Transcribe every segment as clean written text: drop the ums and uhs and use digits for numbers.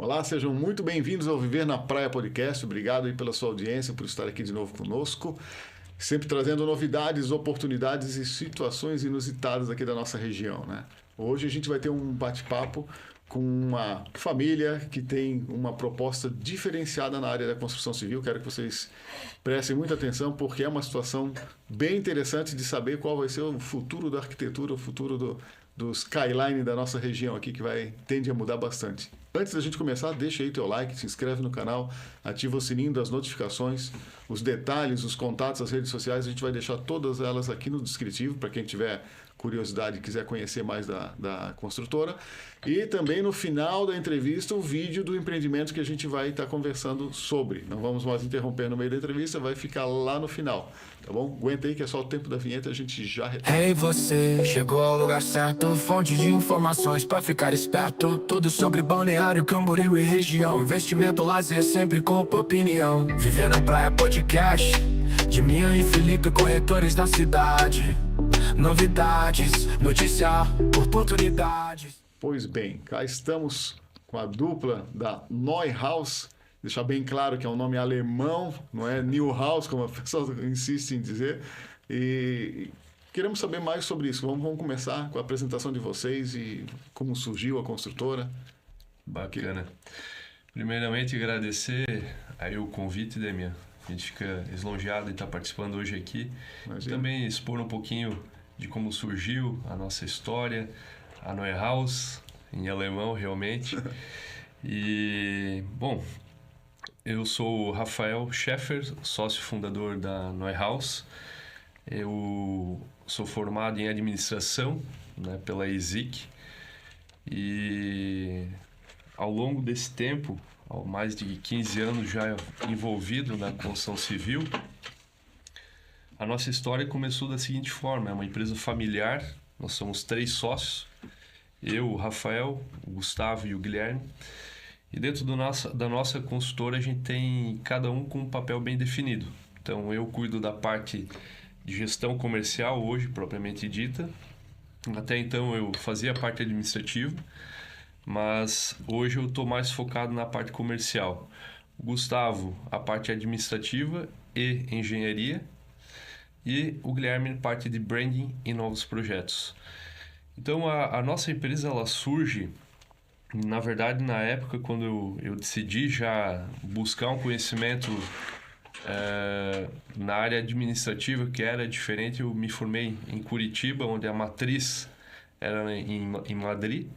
Olá, sejam muito bem-vindos ao Viver na Praia Podcast. Obrigado aí pela sua audiência, por estar aqui de novo conosco. Sempre trazendo novidades, oportunidades e situações inusitadas aqui da nossa região, né? Hoje a gente vai ter um bate-papo com uma família que tem uma proposta diferenciada na área da construção civil. Quero que vocês prestem muita atenção, porque é uma situação bem interessante de saber qual vai ser o futuro da arquitetura, o futuro do skyline da nossa região aqui, que tende a mudar bastante. Antes da gente começar, deixa aí teu like, se inscreve no canal, ativa o sininho das notificações, os detalhes, os contatos, as redes sociais, a gente vai deixar todas elas aqui no descritivo, para quem tiver curiosidade e quiser conhecer mais da construtora. E também no final da entrevista, o vídeo do empreendimento que a gente vai estar conversando sobre. Não vamos mais interromper no meio da entrevista, vai ficar lá no final, tá bom? Aguenta aí que é só o tempo da vinheta, a gente já retorna. Ei, você chegou ao lugar certo, fonte de informações pra ficar esperto. Tudo sobre Balneário, Camboriú e região. Investimento, lazer, sempre com opinião. Viver na Praia Podcast, de Minha e Felipe, corretores da cidade. Novidades, notícia, oportunidades. Pois bem, cá estamos com a dupla da Neuhaus. Deixar bem claro que é um nome alemão, não é Neuhaus, como a pessoa insiste em dizer. E queremos saber mais sobre isso. Vamos começar com a apresentação de vocês e como surgiu a construtora. Bacana. Primeiramente, agradecer aí o convite, Demian. A gente fica lisonjeado em estar participando hoje aqui. Imagina. Também expor um pouquinho de como surgiu a nossa história, a Neuhaus, em alemão, realmente. E, bom, eu sou o Rafael Scheffer, sócio fundador da Neuhaus. Eu sou formado em administração, né, pela ESIC. E ao longo desse tempo, há mais de 15 anos já envolvido na construção civil, a nossa história começou da seguinte forma: é uma empresa familiar, nós somos 3 sócios, eu, o Rafael, o Gustavo e o Guilherme. E dentro da nossa consultora a gente tem cada um com um papel bem definido. Então eu cuido da parte de gestão comercial hoje, propriamente dita. Até então eu fazia a parte administrativa, mas hoje eu estou mais focado na parte comercial. O Gustavo, a parte administrativa e engenharia. E o Guilherme, parte de branding e novos projetos. Então a nossa empresa ela surge, na verdade, na época quando eu decidi já buscar um conhecimento na área administrativa, que era diferente. Eu me formei em Curitiba, onde a matriz era em Madrid,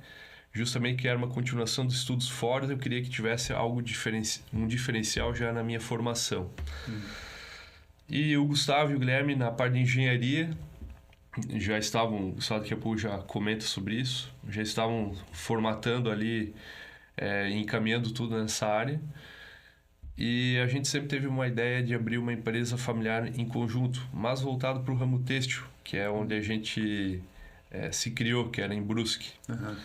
justamente que era uma continuação dos estudos fora. Eu queria que tivesse algo um diferencial já na minha formação. E o Gustavo e o Guilherme, na parte de engenharia, já estavam, só daqui a pouco já comenta sobre isso, já estavam formatando ali, encaminhando tudo nessa área. E a gente sempre teve uma ideia de abrir uma empresa familiar em conjunto, mas voltado para o ramo têxtil, que é onde a gente se criou, que era em Brusque. Uhum.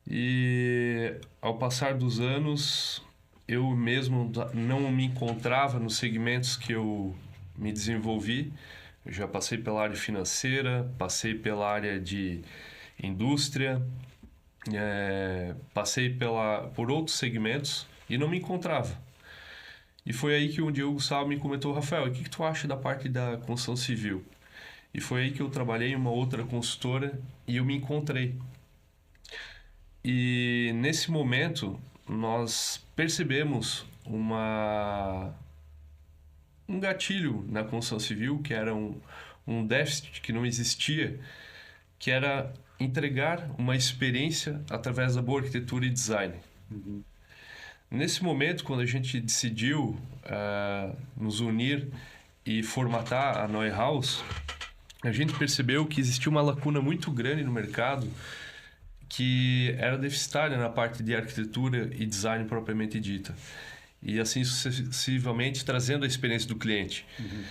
E ao passar dos anos, eu mesmo não me encontrava nos segmentos que eu me desenvolvi. Eu já passei pela área financeira, passei pela área de indústria, passei por outros segmentos e não me encontrava. E foi aí que um dia o Gustavo me comentou: Rafael, o que tu acha da parte da construção civil? E foi aí que eu trabalhei em uma outra consultora e eu me encontrei. E nesse momento nós percebemos um gatilho na construção civil, que era um déficit que não existia, que era entregar uma experiência através da boa arquitetura e design. Uhum. Nesse momento, quando a gente decidiu nos unir e formatar a Neuhaus, a gente percebeu que existia uma lacuna muito grande no mercado, que era deficitária na parte de arquitetura e design propriamente dita. E assim sucessivamente, trazendo a experiência do cliente. Uhum.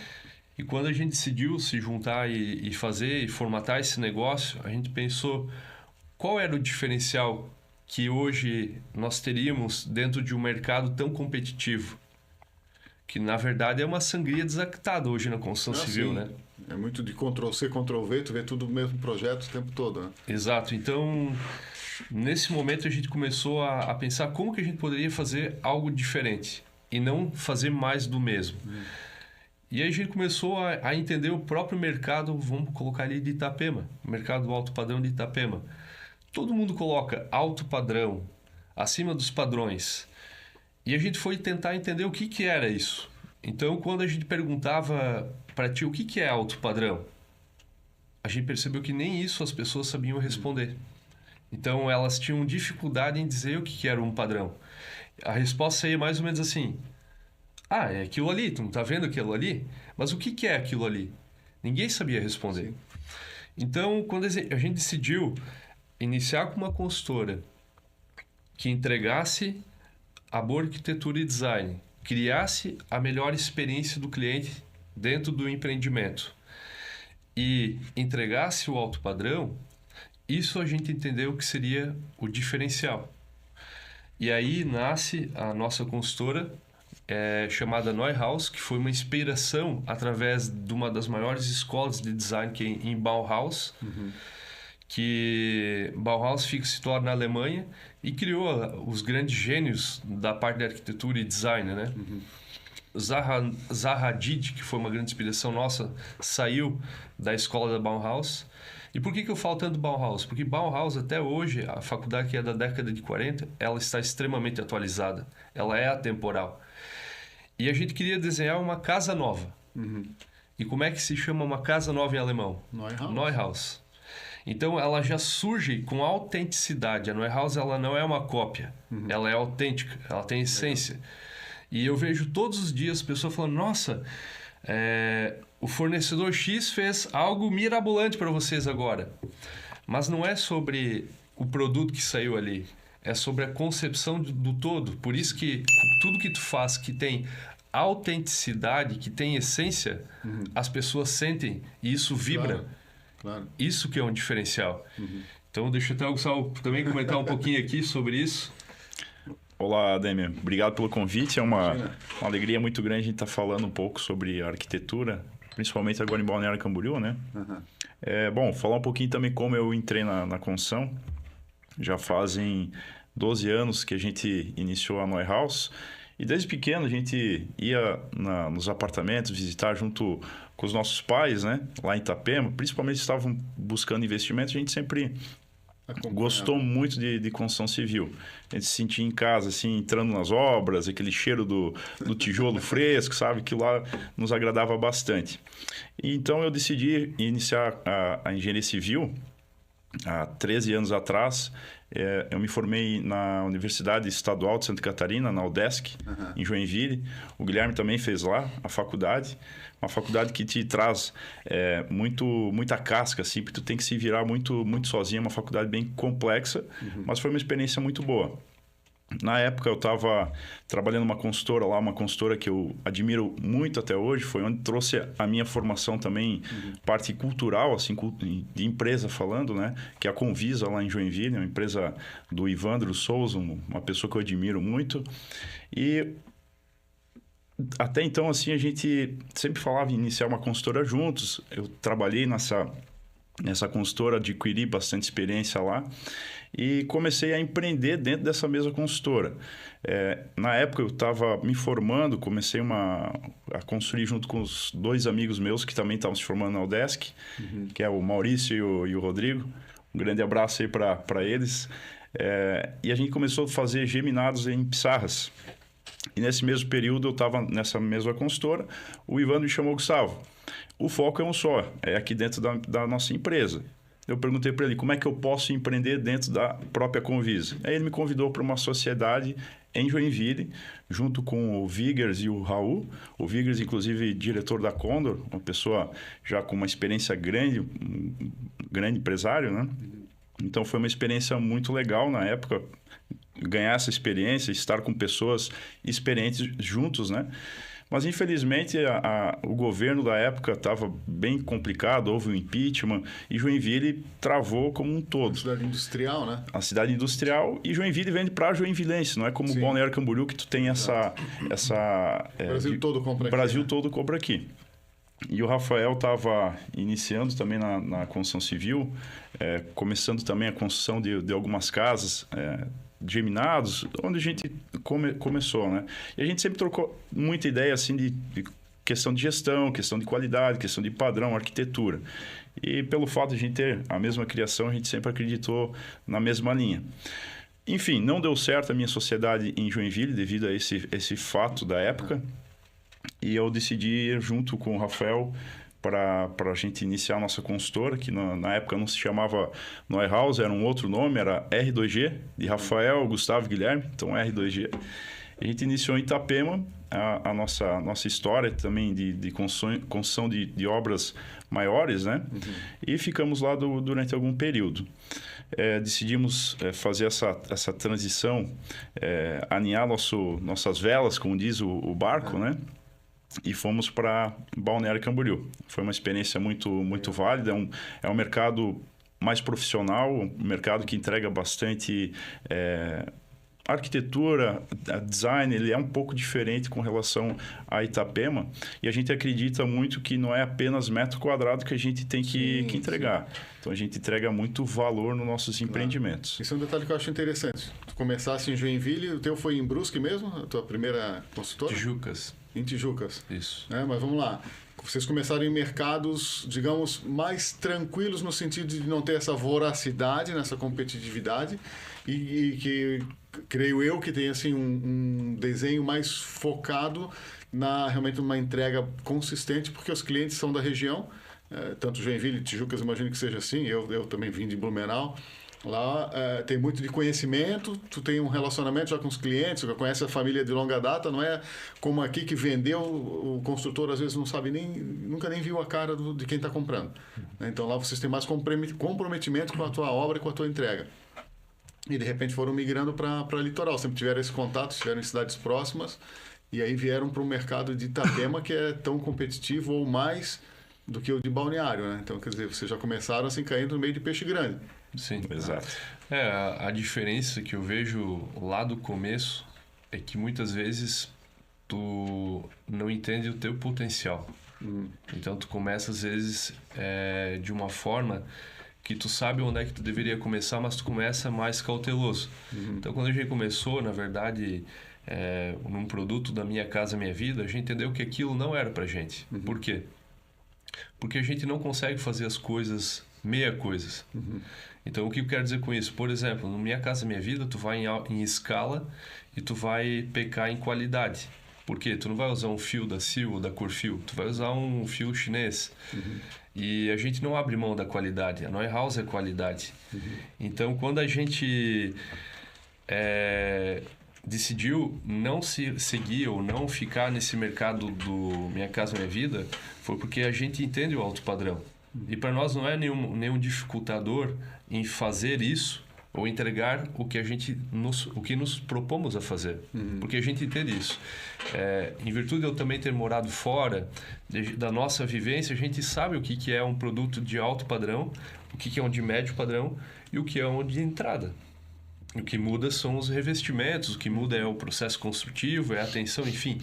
E quando a gente decidiu se juntar e fazer e formatar esse negócio, a gente pensou qual era o diferencial que hoje nós teríamos dentro de um mercado tão competitivo, que na verdade é uma sangria desatada hoje na construção civil, sim. né? É muito de Ctrl-C, Ctrl-V, tu vê tudo no mesmo projeto o tempo todo, né? Exato. Então, nesse momento a gente começou a pensar como que a gente poderia fazer algo diferente e não fazer mais do mesmo. E aí a gente começou a entender o próprio mercado, vamos colocar ali de Itapema, o mercado alto padrão de Itapema. Todo mundo coloca alto padrão, acima dos padrões. E a gente foi tentar entender o que era isso. Então, quando a gente perguntava para ti o que é alto padrão, a gente percebeu que nem isso as pessoas sabiam responder. Então, elas tinham dificuldade em dizer o que era um padrão. A resposta ia mais ou menos assim: ah, é aquilo ali, tu não tá vendo aquilo ali? Mas o que é aquilo ali? Ninguém sabia responder. Então, quando a gente decidiu iniciar com uma consultora que entregasse a boa arquitetura e design, criasse a melhor experiência do cliente dentro do empreendimento e entregasse o alto padrão, isso a gente entendeu que seria o diferencial. E aí nasce a nossa consultora, chamada Neuhaus, que foi uma inspiração através de uma das maiores escolas de design que é em Bauhaus, que Bauhaus fica situado na Alemanha e criou os grandes gênios da parte de arquitetura e design, né? Zaha Hadid, que foi uma grande inspiração nossa, saiu da escola da Bauhaus. E por que eu falo tanto Bauhaus? Porque Bauhaus, até hoje, a faculdade que é da década de 40, ela está extremamente atualizada. Ela é atemporal. E a gente queria desenhar uma casa nova. E como é que se chama uma casa nova em alemão? Neuhaus. Então, ela já surge com autenticidade. A Neuhaus, ela não é uma cópia. Ela é autêntica. Ela tem essência. E eu vejo todos os dias pessoas falando: nossa, o fornecedor X fez algo mirabolante para vocês agora. Mas não é sobre o produto que saiu ali. É sobre a concepção do todo. Por isso que tudo que tu faz que tem autenticidade, que tem essência, as pessoas sentem e isso vibra. Claro. Isso que é um diferencial. Então, deixa eu até o Gustavo também comentar um pouquinho aqui sobre isso. Olá, Demian. Obrigado pelo convite. É uma alegria muito grande a gente estar falando um pouco sobre arquitetura, principalmente agora em Balneário Camboriú, né? Bom, falar um pouquinho também como eu entrei na construção. Já fazem 12 anos que a gente iniciou a Neuhaus. E desde pequeno a gente ia nos apartamentos visitar junto com os nossos pais, né? Lá em Itapema. Principalmente estavam buscando investimentos. A gente sempre gostou muito de construção civil. A gente se sentia em casa, assim, entrando nas obras, aquele cheiro do tijolo fresco, sabe? Que lá nos agradava bastante. E então eu decidi iniciar a engenharia civil há 13 anos atrás. Eu me formei na Universidade Estadual de Santa Catarina, na UDESC, em Joinville. O Guilherme também fez lá a faculdade. Uma faculdade que te traz muita casca, assim, porque tu tem que se virar muito, muito sozinho. É uma faculdade bem complexa, mas foi uma experiência muito boa. Na época eu estava trabalhando numa consultora lá, uma consultora que eu admiro muito até hoje, foi onde trouxe a minha formação também, parte cultural, assim, de empresa falando, né? Que é a Convisa lá em Joinville, uma empresa do Ivandro Souza, uma pessoa que eu admiro muito. E até então, assim, a gente sempre falava em iniciar uma consultora juntos. Eu trabalhei nessa consultora, adquiri bastante experiência lá e comecei a empreender dentro dessa mesma consultora. Na época eu estava me formando, comecei a construir junto com os dois amigos meus que também estavam se formando na UDESC, que é o Maurício e o Rodrigo. Um grande abraço aí para eles. E a gente começou a fazer geminados em pissarras. E nesse mesmo período eu estava nessa mesma consultora, o Ivan me chamou: Gustavo, o foco é um só, é aqui dentro da nossa empresa. Eu perguntei para ele como é que eu posso empreender dentro da própria Convisa. Aí ele me convidou para uma sociedade em Joinville, junto com o Vigers e o Raul. O Vigers, inclusive, diretor da Condor, uma pessoa já com uma experiência grande, um grande empresário, né? Então foi uma experiência muito legal na época, ganhar essa experiência, estar com pessoas experientes juntos, né? Mas, infelizmente, o governo da época estava bem complicado, houve um impeachment e Joinville travou como um todo. A cidade industrial, né? A cidade industrial, e Joinville vende para joinvilense, não é como Balneário Camboriú, que tu tem essa o Brasil todo compra aqui. Brasil todo compra aqui. E o Rafael estava iniciando também na construção civil, começando também a construção de algumas casas geminados, onde a gente começou, né? E a gente sempre trocou muita ideia assim de questão de gestão, questão de qualidade, questão de padrão, arquitetura. E pelo fato de a gente ter a mesma criação, a gente sempre acreditou na mesma linha. Enfim, não deu certo a minha sociedade em Joinville devido a esse fato da época. E eu decidi ir junto com o Rafael para a gente iniciar a nossa consultora, que na época não se chamava Neuhaus, era um outro nome, era R2G, de Rafael, Gustavo e Guilherme, então R2G. A gente iniciou em Itapema a nossa história também de construção de obras maiores, né? E ficamos lá durante algum período. Decidimos fazer essa transição, aninhar nossas velas, como diz o barco, né? E fomos para Balneário Camboriú. Foi uma experiência muito, muito válida. É um mercado mais profissional, um mercado que entrega bastante arquitetura, design. Ele é um pouco diferente com relação a Itapema. E a gente acredita muito que não é apenas metro quadrado que a gente tem que entregar. Sim. Então, a gente entrega muito valor nos nossos empreendimentos. Isso é um detalhe que eu acho interessante. Tu começasse em Joinville, o teu foi em Brusque mesmo? A tua primeira consultora? Tijucas. Em Tijucas. Isso. Mas vamos lá. Vocês começaram em mercados, digamos, mais tranquilos no sentido de não ter essa voracidade, nessa competitividade e que, creio eu, que tem assim, um desenho mais focado realmente numa entrega consistente, porque os clientes são da região, tanto Joinville e Tijucas, imagino que seja assim, eu também vim de Blumenau. Lá tem muito de conhecimento, tu tem um relacionamento já com os clientes, já conhece a família de longa data, não é como aqui que vendeu, o construtor às vezes não sabe nunca nem viu a cara de quem está comprando. Então lá vocês têm mais comprometimento com a tua obra e com a tua entrega. E de repente foram migrando para litoral, sempre tiveram esse contato, estiveram em cidades próximas, e aí vieram para o mercado de Itapema, que é tão competitivo ou mais do que o de Balneário, né? Então, quer dizer, vocês já começaram assim caindo no meio de peixe grande. Sim, exato. A diferença que eu vejo lá do começo é que muitas vezes tu não entende o teu potencial. Então tu começa às vezes de uma forma que tu sabe onde é que tu deveria começar, mas tu começa mais cauteloso. Então quando a gente começou, na verdade, num produto da Minha Casa Minha Vida, a gente entendeu que aquilo não era pra gente. Por quê? Porque a gente não consegue fazer as coisas meia coisas. Então, o que eu quero dizer com isso? Por exemplo, no Minha Casa Minha Vida, tu vai em escala e tu vai pecar em qualidade. Por quê? Tu não vai usar um fio da Sil ou da Corfil, tu vai usar um fio chinês. E a gente não abre mão da qualidade, a Neuhaus é qualidade. Então, quando a gente decidiu não seguir ou não ficar nesse mercado do Minha Casa Minha Vida, foi porque a gente entende o alto padrão. E para nós não é nenhum dificultador em fazer isso ou entregar o que nos propomos a fazer. Porque a gente entende isso. Em virtude de eu também ter morado fora, da nossa vivência, a gente sabe o que é um produto de alto padrão, o que é um de médio padrão e o que é um de entrada. O que muda são os revestimentos, o que muda é o processo construtivo, é a atenção, enfim.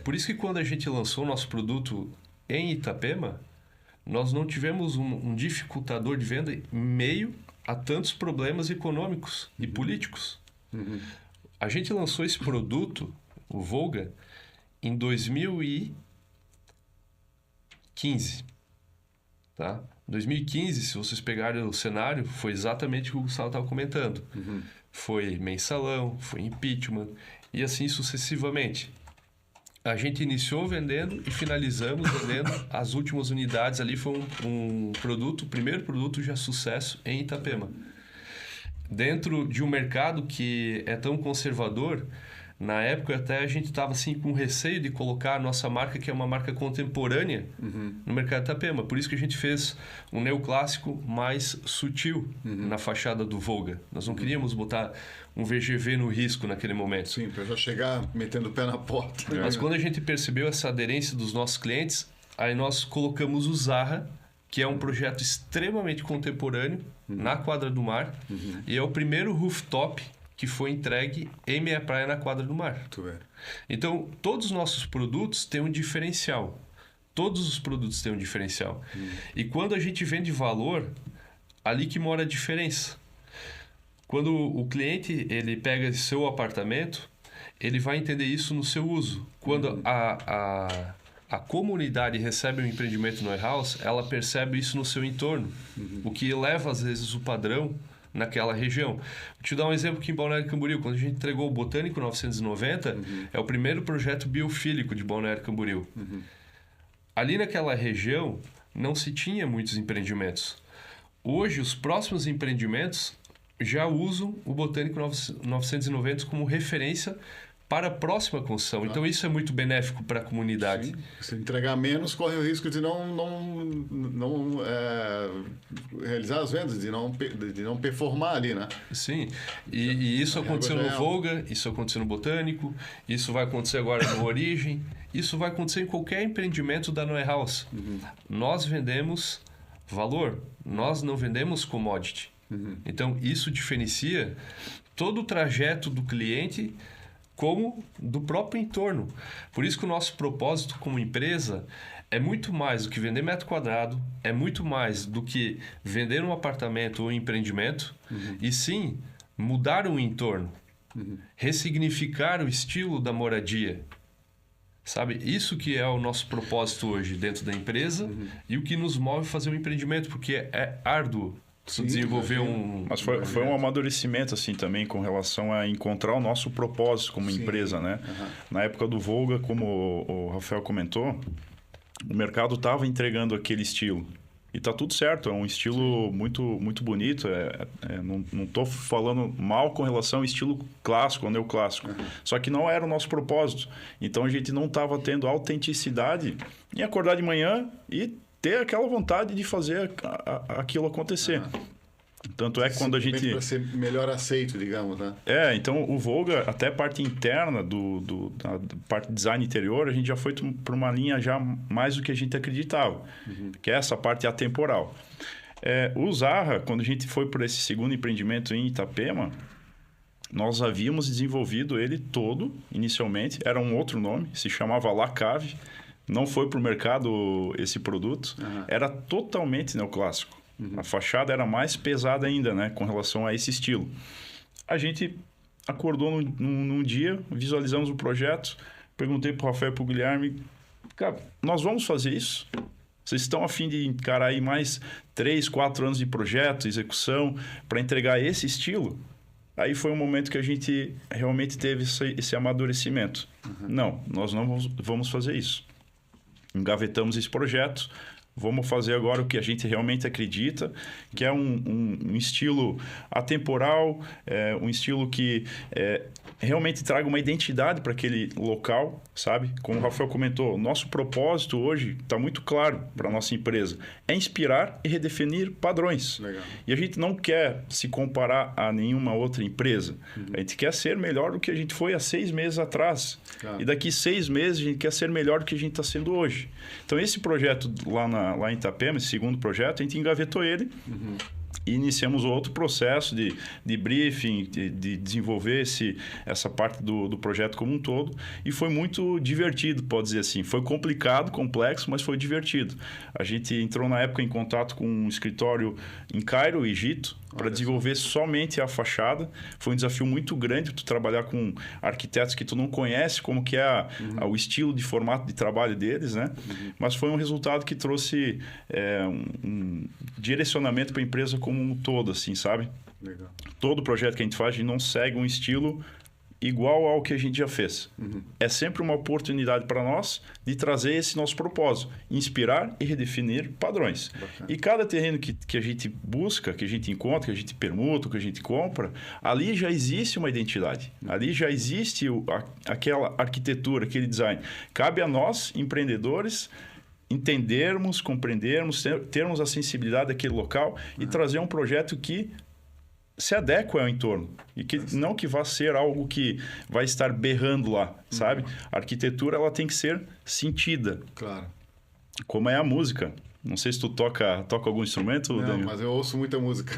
Por isso que quando a gente lançou o nosso produto em Itapema, nós não tivemos um dificultador de venda em meio a tantos problemas econômicos e políticos. A gente lançou esse produto, o Volga, em 2015. Tá? 2015, se vocês pegarem o cenário, foi exatamente o que o Gustavo estava comentando. Foi mensalão, foi impeachment e assim sucessivamente. A gente iniciou vendendo e finalizamos vendendo as últimas unidades. Ali foi um produto, o primeiro produto já sucesso em Itapema. Dentro de um mercado que é tão conservador, na época até a gente estava assim, com receio de colocar a nossa marca, que é uma marca contemporânea, no mercado de Itapema. Por isso que a gente fez um neoclássico mais sutil na fachada do Volga. Nós não queríamos botar um VGV no risco naquele momento. Sim, para já chegar metendo o pé na porta. Mas quando a gente percebeu essa aderência dos nossos clientes, aí nós colocamos o Zaha, que é um projeto extremamente contemporâneo, na Quadra do Mar, e é o primeiro rooftop que foi entregue em Meia Praia na Quadra do Mar. Muito bem. Então, todos os nossos produtos têm um diferencial. Todos os produtos têm um diferencial. E quando a gente vende valor, ali que mora a diferença. Quando o cliente ele pega seu apartamento, ele vai entender isso no seu uso. Quando a comunidade recebe um empreendimento no warehouse, ela percebe isso no seu entorno, o que eleva às vezes o padrão naquela região. Vou te dar um exemplo aqui em Balneário Camboriú. Quando a gente entregou o Botânico 990, é o primeiro projeto biofílico de Balneário Camboriú. Ali naquela região não se tinha muitos empreendimentos. Hoje, os próximos empreendimentos já usam o Botânico 990 como referência para a próxima construção. Então, isso é muito benéfico para a comunidade. Sim. Se entregar menos, corre o risco de não realizar as vendas, de não performar ali, né? Sim. E isso aconteceu no Volga, isso aconteceu no Botânico, isso vai acontecer agora no Origem, isso vai acontecer em qualquer empreendimento da Noe House. Nós vendemos valor, nós não vendemos commodity. Então, isso diferencia todo o trajeto do cliente como do próprio entorno. Por isso que o nosso propósito como empresa é muito mais do que vender metro quadrado, é muito mais do que vender um apartamento ou um empreendimento, e sim mudar o entorno, ressignificar o estilo da moradia. Sabe? Isso que é o nosso propósito hoje dentro da empresa e o que nos move a fazer um empreendimento, porque é árduo. Desenvolver Mas foi um amadurecimento assim também com relação a encontrar o nosso propósito como empresa, né? Na época do Volga, como o Rafael comentou, o mercado estava entregando aquele estilo. E tá tudo certo, é um estilo muito, muito bonito. Não estou falando mal com relação ao estilo clássico, neoclássico. Só que não era o nosso propósito. Então a gente não estava tendo autenticidade em acordar de manhã e ter aquela vontade de fazer aquilo acontecer. Tanto é que quando a gente... Para ser melhor aceito, digamos, né? Então o Volga, até a parte interna da parte de design interior, a gente já foi para uma linha já mais do que a gente acreditava, que é essa parte atemporal. O Zarra, quando a gente foi por esse segundo empreendimento em Itapema, nós havíamos desenvolvido ele todo, inicialmente, era um outro nome, se chamava La Cave. Não foi para o mercado esse produto. Era totalmente neoclássico. A fachada era mais pesada ainda, né? Com relação a esse estilo. A gente acordou num dia, visualizamos o projeto, perguntei para o Rafael e para o Guilherme, cara, nós vamos fazer isso? Vocês estão a fim de encarar aí mais 3, 4 anos de projeto, execução, para entregar esse estilo? Aí foi um momento que a gente realmente teve esse amadurecimento. Não, nós não vamos fazer isso. Engavetamos esse projeto, vamos fazer agora o que a gente realmente acredita, que é um estilo atemporal, um estilo que realmente traga uma identidade para aquele local, sabe? Como o Rafael comentou, nosso propósito hoje está muito claro para a nossa empresa, é inspirar e redefinir padrões. Legal. E a gente não quer se comparar a nenhuma outra empresa, a gente quer ser melhor do que a gente foi há 6 meses atrás. Claro. E daqui 6 meses a gente quer ser melhor do que a gente está sendo hoje. Então esse projeto lá em Itapema, esse segundo projeto, a gente engavetou ele e iniciamos outro processo de briefing, de desenvolver essa parte do projeto como um todo. E foi muito divertido, pode dizer assim. Foi complicado, complexo, mas foi divertido. A gente entrou na época em contato com um escritório em Cairo, Egito, para desenvolver somente a fachada. Foi um desafio muito grande tu trabalhar com arquitetos que tu não conhece, como que é o estilo de formato de trabalho deles, né? Mas foi um resultado que trouxe um direcionamento para a empresa como um todo, assim, sabe? Legal. Todo projeto que a gente faz, a gente não segue um estilo igual ao que a gente já fez. É sempre uma oportunidade para nós de trazer esse nosso propósito, inspirar e redefinir padrões. Bacana. E cada terreno que a gente busca, que a gente encontra, que a gente permuta, que a gente compra, ali já existe uma identidade. Ali já existe aquela arquitetura, aquele design. Cabe a nós, empreendedores, entendermos, compreendermos, termos a sensibilidade daquele local e trazer um projeto que se adequa ao entorno e que não que vá ser algo que vai estar berrando lá, sabe? A arquitetura ela tem que ser sentida. Claro. Como é a música. Não sei se tu toca algum instrumento, Não, Daniel. mas eu ouço muita música.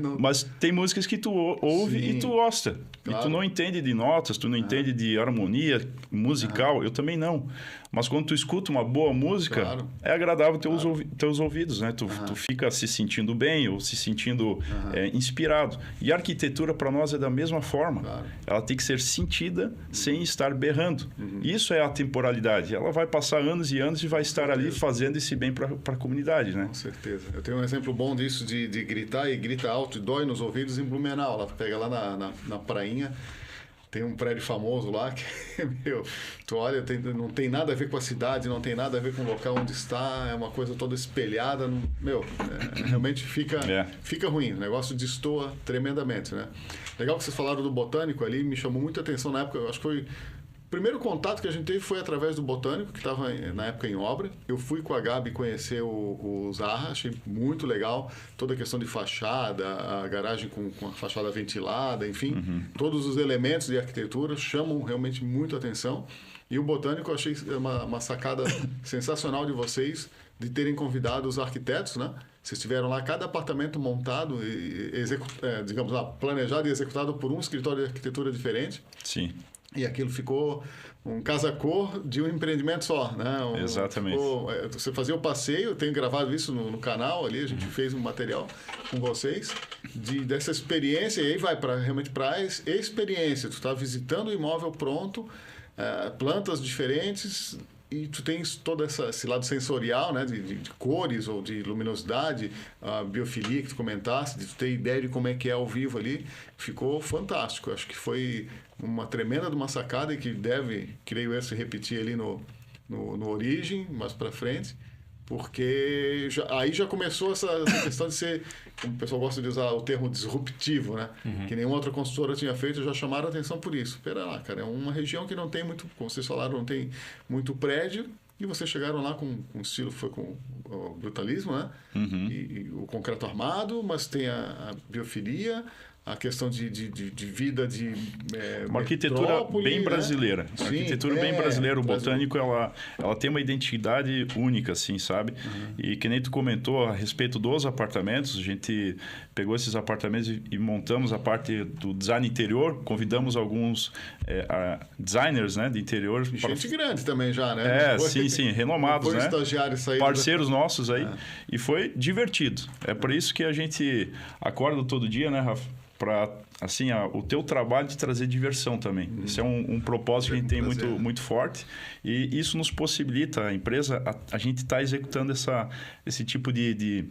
Não- Mas tem músicas que tu ouve Sim. e tu gosta. Claro. E tu não entende de notas, tu não entende de harmonia musical. Eu também não. Mas quando tu escuta uma boa música, Claro. é agradável teus ouvidos, né? Tu fica se sentindo bem ou se sentindo inspirado. E a arquitetura, para nós, é da mesma forma. Claro. Ela tem que ser sentida sem estar berrando. Isso é a temporalidade. Ela vai passar anos e anos e vai estar ali fazendo esse bem para a comunidade, né? Com certeza. Eu tenho um exemplo bom disso, de gritar e grita alto e dói nos ouvidos em Blumenau. Ela pega lá na prainha, tem um prédio famoso lá que, meu, tu olha, não tem nada a ver com a cidade, não tem nada a ver com o local onde está, é uma coisa toda espelhada. Realmente fica ruim, o negócio destoa tremendamente, né? Legal que vocês falaram do botânico ali, me chamou muita atenção na época, eu acho que foi... O primeiro contato que a gente teve foi através do Botânico, que estava na época em obra. Eu fui com a Gabi conhecer o Zaha, achei muito legal. Toda a questão de fachada, a garagem com a fachada ventilada, enfim. Todos os elementos de arquitetura chamam realmente muito a atenção. E o Botânico eu achei uma sacada sensacional de vocês, de terem convidado os arquitetos, né? Vocês tiveram lá cada apartamento montado, digamos lá, planejado e executado por um escritório de arquitetura diferente. Sim. E aquilo ficou um casa-cor de um empreendimento só, né? Exatamente. Você fazia o passeio, eu tenho gravado isso no canal ali, a gente fez um material com vocês dessa experiência, e aí vai realmente para a experiência. Tu está visitando o imóvel pronto, plantas diferentes, e tu tens todo esse lado sensorial, né, de cores ou de luminosidade, a biofilia que tu comentaste, de tu ter ideia de como é que é ao vivo ali, ficou fantástico. Acho que foi uma tremenda de uma sacada e que deve, creio eu, se repetir ali no Origem, mais para frente, porque aí já começou essa questão de ser, como o pessoal gosta de usar o termo disruptivo, né? Que nenhuma outra construtora tinha feito, já chamaram a atenção por isso. Espera lá, cara, é uma região que não tem muito, como vocês falaram, não tem muito prédio, e vocês chegaram lá com estilo, foi com o brutalismo, né? E o concreto armado, mas tem a biofilia, a questão de vida de uma arquitetura bem brasileira. Sim, Arquitetura bem brasileira. O Botânico, ela tem uma identidade única, assim, sabe? E que nem tu comentou a respeito dos apartamentos, a gente pegou esses apartamentos e montamos a parte do design interior, convidamos alguns designers, né, de interior. Gente grande também já, né? Sim, renomados, né? Parceiros nossos aí. E foi divertido. É por isso que a gente acorda todo dia, né, Rafa? Para, assim, o teu trabalho de trazer diversão também. Esse é um propósito que a gente tem muito forte, e isso nos possibilita, a empresa, a gente está executando esse tipo de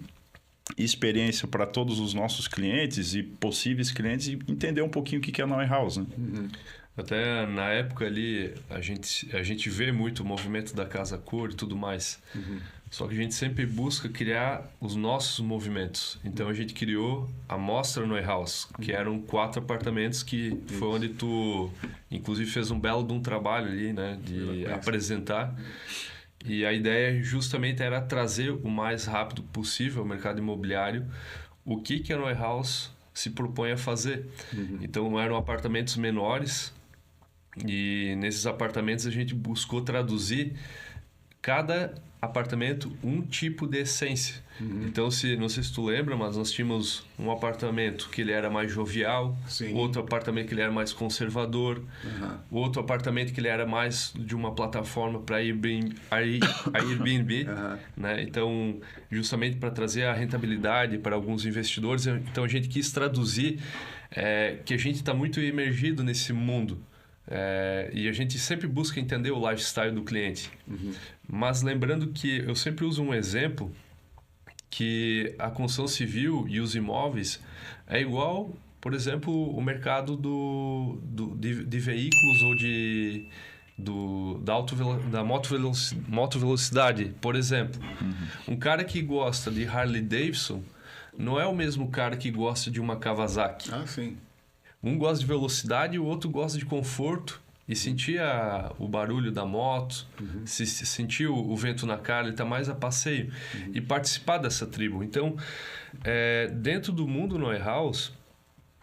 experiência para todos os nossos clientes e possíveis clientes, e entender um pouquinho o que é a Neue House, né? Até na época ali, a gente vê muito o movimento da Casa Cor e tudo mais. Só que a gente sempre busca criar os nossos movimentos. Então a gente criou a Mostra Neue House, que eram 4 apartamentos, que foi onde tu, inclusive, fez um belo de um trabalho ali, né, de apresentar. E a ideia justamente era trazer o mais rápido possível ao mercado imobiliário o que a Neue House se propõe a fazer. Então eram apartamentos menores, e nesses apartamentos a gente buscou traduzir cada apartamento um tipo de essência. Então, não sei se tu lembra, mas nós tínhamos um apartamento que ele era mais jovial, outro apartamento que ele era mais conservador, outro apartamento que ele era mais de uma plataforma para Airbnb, né? Então, justamente para trazer a rentabilidade para alguns investidores. Então, a gente quis traduzir que a gente está muito imergido nesse mundo. E a gente sempre busca entender o lifestyle do cliente. Mas lembrando que eu sempre uso um exemplo, que a construção civil e os imóveis é igual, por exemplo, o mercado de veículos ou da moto velocidade, por exemplo. Um cara que gosta de Harley Davidson não é o mesmo cara que gosta de uma Kawasaki. Sim. Um gosta de velocidade e o outro gosta de conforto e sentir o barulho da moto, sentir o vento na cara, ele está mais a passeio e participar dessa tribo. Então, dentro do mundo Neue House,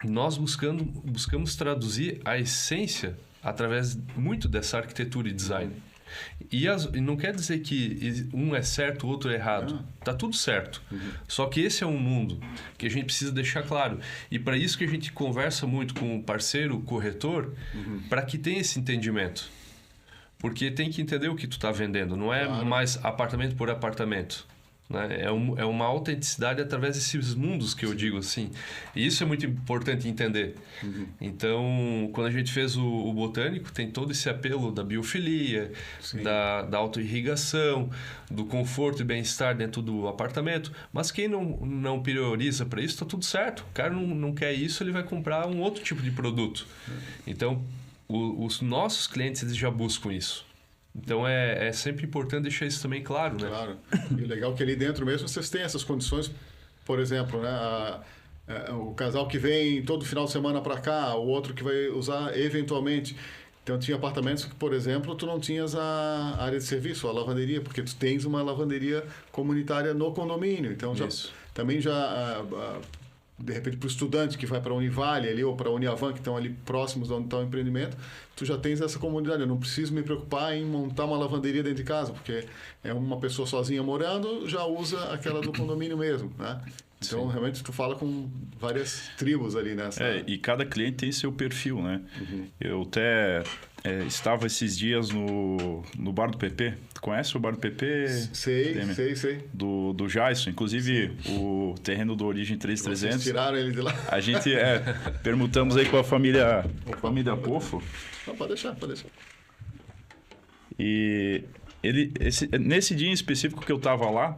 nós buscamos traduzir a essência através muito dessa arquitetura e design. E não quer dizer que um é certo, o outro é errado. Tá tudo certo. Só que esse é um mundo que a gente precisa deixar claro. E para isso que a gente conversa muito com o parceiro, o corretor, para que tenha esse entendimento. Porque tem que entender o que tu está vendendo. Não é mais apartamento por apartamento. Né? É uma autenticidade através desses mundos que eu digo assim. E isso é muito importante entender. Então, quando a gente fez o Botânico, tem todo esse apelo da biofilia, da autoirrigação, do conforto e bem-estar dentro do apartamento. Mas quem não prioriza para isso, está tudo certo. O cara não quer isso, ele vai comprar um outro tipo de produto. Então, os nossos clientes eles já buscam isso. Então, é sempre importante deixar isso também claro, né? Claro. E o legal é que ali dentro mesmo vocês têm essas condições. Por exemplo, né? O casal que vem todo final de semana para cá, o outro que vai usar eventualmente. Então, tinha apartamentos que, por exemplo, tu não tinhas a área de serviço, a lavanderia, porque tu tens uma lavanderia comunitária no condomínio. Então, também de repente, para o estudante que vai para a Univale ali, ou para a Uniavan, que estão ali próximos de onde está o empreendimento, tu já tens essa comunidade. Eu não preciso me preocupar em montar uma lavanderia dentro de casa, porque é uma pessoa sozinha morando, já usa aquela do condomínio mesmo, né? Então, realmente, tu fala com várias tribos ali nessa... E cada cliente tem seu perfil, né? Eu até estava esses dias no Bar do PP. Tu conhece o Bar do PP? Sei. Do Jason. Inclusive, o terreno do Origem 3300. Vocês tiraram ele de lá? A gente permutamos aí com a família Pofo. Não, pode deixar. E nesse dia em específico que eu estava lá,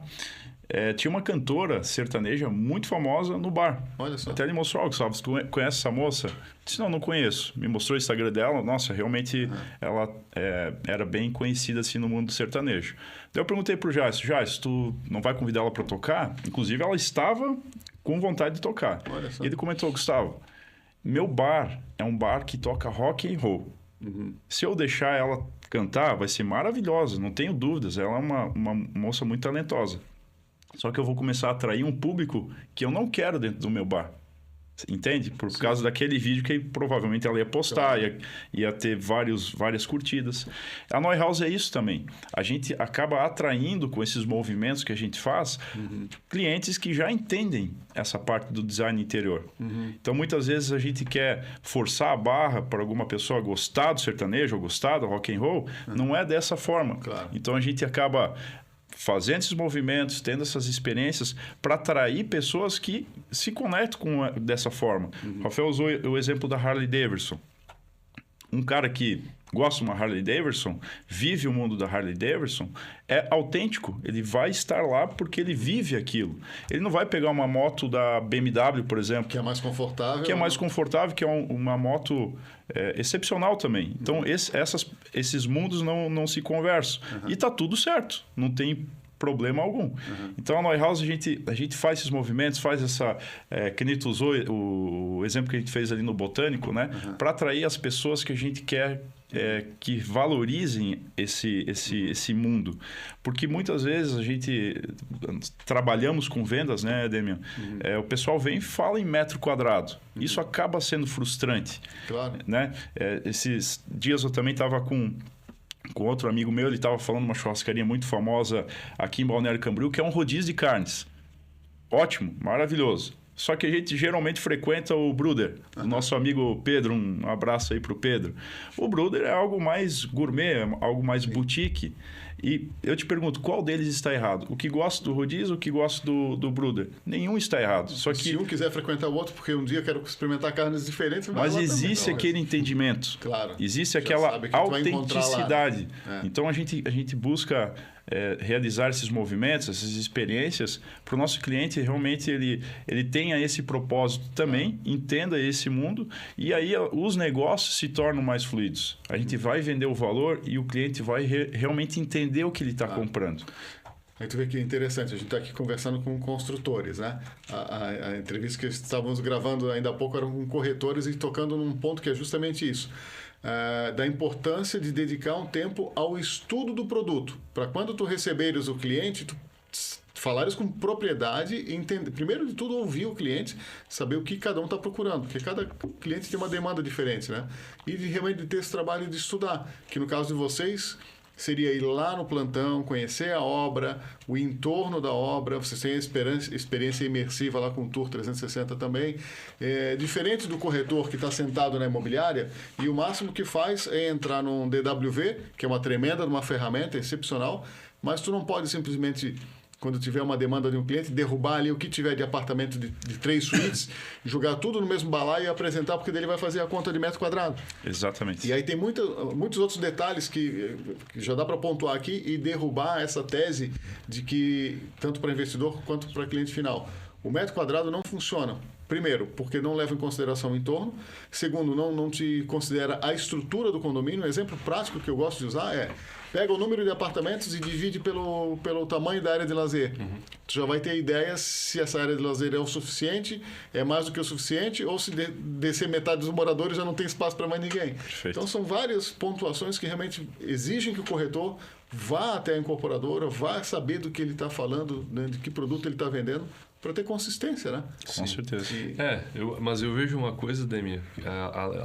tinha uma cantora sertaneja muito famosa no bar. Olha só. Até ele mostrou, Gustavo, você conhece essa moça? Eu disse, não conheço. Me mostrou o Instagram dela. Nossa, realmente ela era bem conhecida assim no mundo do sertanejo. Daí eu perguntei pro Jace, tu não vai convidar ela para tocar? Inclusive, ela estava com vontade de tocar. Olha só. E ele comentou, Gustavo, meu bar é um bar que toca rock and roll. Se eu deixar ela cantar, vai ser maravilhosa, não tenho dúvidas. Ela é uma moça muito talentosa. Só que eu vou começar a atrair um público que eu não quero dentro do meu bar. Entende? Por causa daquele vídeo que provavelmente ela ia postar, ia ter várias curtidas. A Neuhaus é isso também. A gente acaba atraindo com esses movimentos que a gente faz clientes que já entendem essa parte do design interior. Então, muitas vezes a gente quer forçar a barra para alguma pessoa gostar do sertanejo ou gostar do rock and roll. Não é dessa forma. Claro. Então, a gente acaba fazendo esses movimentos, tendo essas experiências para atrair pessoas que se conectam dessa forma. Rafael usou o exemplo da Harley Davidson. Um cara que gosta de uma Harley Davidson, vive o mundo da Harley Davidson, é autêntico. Ele vai estar lá porque ele vive aquilo. Ele não vai pegar uma moto da BMW, por exemplo. Que é mais confortável. Que é mais confortável, que é uma moto excepcional também. Então, esses mundos não se conversam. E está tudo certo. Não tem problema algum. Então, a Neuhaus, a gente faz esses movimentos, faz essa... que a gente usou o exemplo que a gente fez ali no Botânico, né? Para atrair as pessoas que a gente quer que valorizem esse mundo. Porque muitas vezes a gente trabalhamos com vendas, né, Demian? O pessoal vem e fala em metro quadrado. Isso acaba sendo frustrante. Claro. Né? Esses dias eu também estava com outro amigo meu, ele estava falando de uma churrascaria muito famosa aqui em Balneário Camboriú, que é um rodízio de carnes. Ótimo, maravilhoso. Só que a gente geralmente frequenta o Bruder, o nosso amigo Pedro, um abraço aí para o Pedro. O Bruder é algo mais gourmet, algo mais boutique. E eu te pergunto, qual deles está errado? O que gosta do rodízio ou o que gosta do Bruder? Nenhum está errado. Só que... Se um quiser frequentar o outro, porque um dia eu quero experimentar carnes diferentes... Mas existe também, aquele entendimento. Claro. Existe aquela autenticidade. Lá, né? Então, a gente busca realizar esses movimentos, essas experiências, para o nosso cliente realmente ele tenha esse propósito também, entenda esse mundo, e aí os negócios se tornam mais fluidos. A gente vai vender o valor e o cliente vai realmente entender o que ele está comprando. Aí tu vê que é interessante, a gente está aqui conversando com construtores, né? A entrevista que estávamos gravando ainda há pouco era com corretores e tocando num ponto que é justamente isso. Da importância de dedicar um tempo ao estudo do produto. Para quando tu receberes o cliente, tu falares com propriedade e entender, primeiro de tudo, ouvir o cliente, saber o que cada um está procurando, porque cada cliente tem uma demanda diferente, né? E realmente ter esse trabalho de estudar, que no caso de vocês... seria ir lá no plantão, conhecer a obra, o entorno da obra, você tem a experiência imersiva lá com o Tour 360 também. Diferente do corretor que está sentado na imobiliária e o máximo que faz é entrar num DWV, que é uma tremenda uma ferramenta excepcional, mas tu não pode simplesmente, quando tiver uma demanda de um cliente, derrubar ali o que tiver de apartamento de 3 suítes, jogar tudo no mesmo balaio e apresentar, porque daí ele vai fazer a conta de metro quadrado. Exatamente. E aí tem muitos outros detalhes que já dá para pontuar aqui e derrubar essa tese de que, tanto para investidor quanto para cliente final, o metro quadrado não funciona. Primeiro, porque não leva em consideração o entorno. Segundo, não te considera a estrutura do condomínio. Um exemplo prático que eu gosto de usar é: pega o número de apartamentos e divide pelo tamanho da área de lazer. Tu já vai ter ideia se essa área de lazer é o suficiente, é mais do que o suficiente, ou se descer metade dos moradores já não tem espaço para mais ninguém. Perfeito. Então, são várias pontuações que realmente exigem que o corretor vá até a incorporadora, vá saber do que ele está falando, né, de que produto ele está vendendo, para ter consistência, né? Com certeza. Mas eu vejo uma coisa, Demi,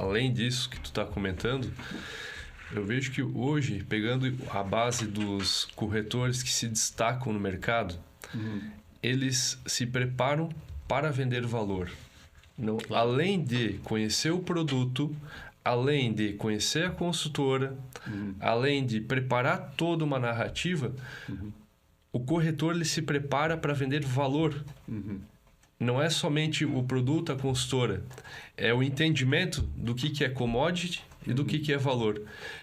além disso que tu está comentando, eu vejo que hoje, pegando a base dos corretores que se destacam no mercado, eles se preparam para vender valor. Não, além de conhecer o produto, além de conhecer a consultora, além de preparar toda uma narrativa, o corretor ele se prepara para vender valor. Não é somente o produto, a consultora. É o entendimento do que é commodity e do que é valor.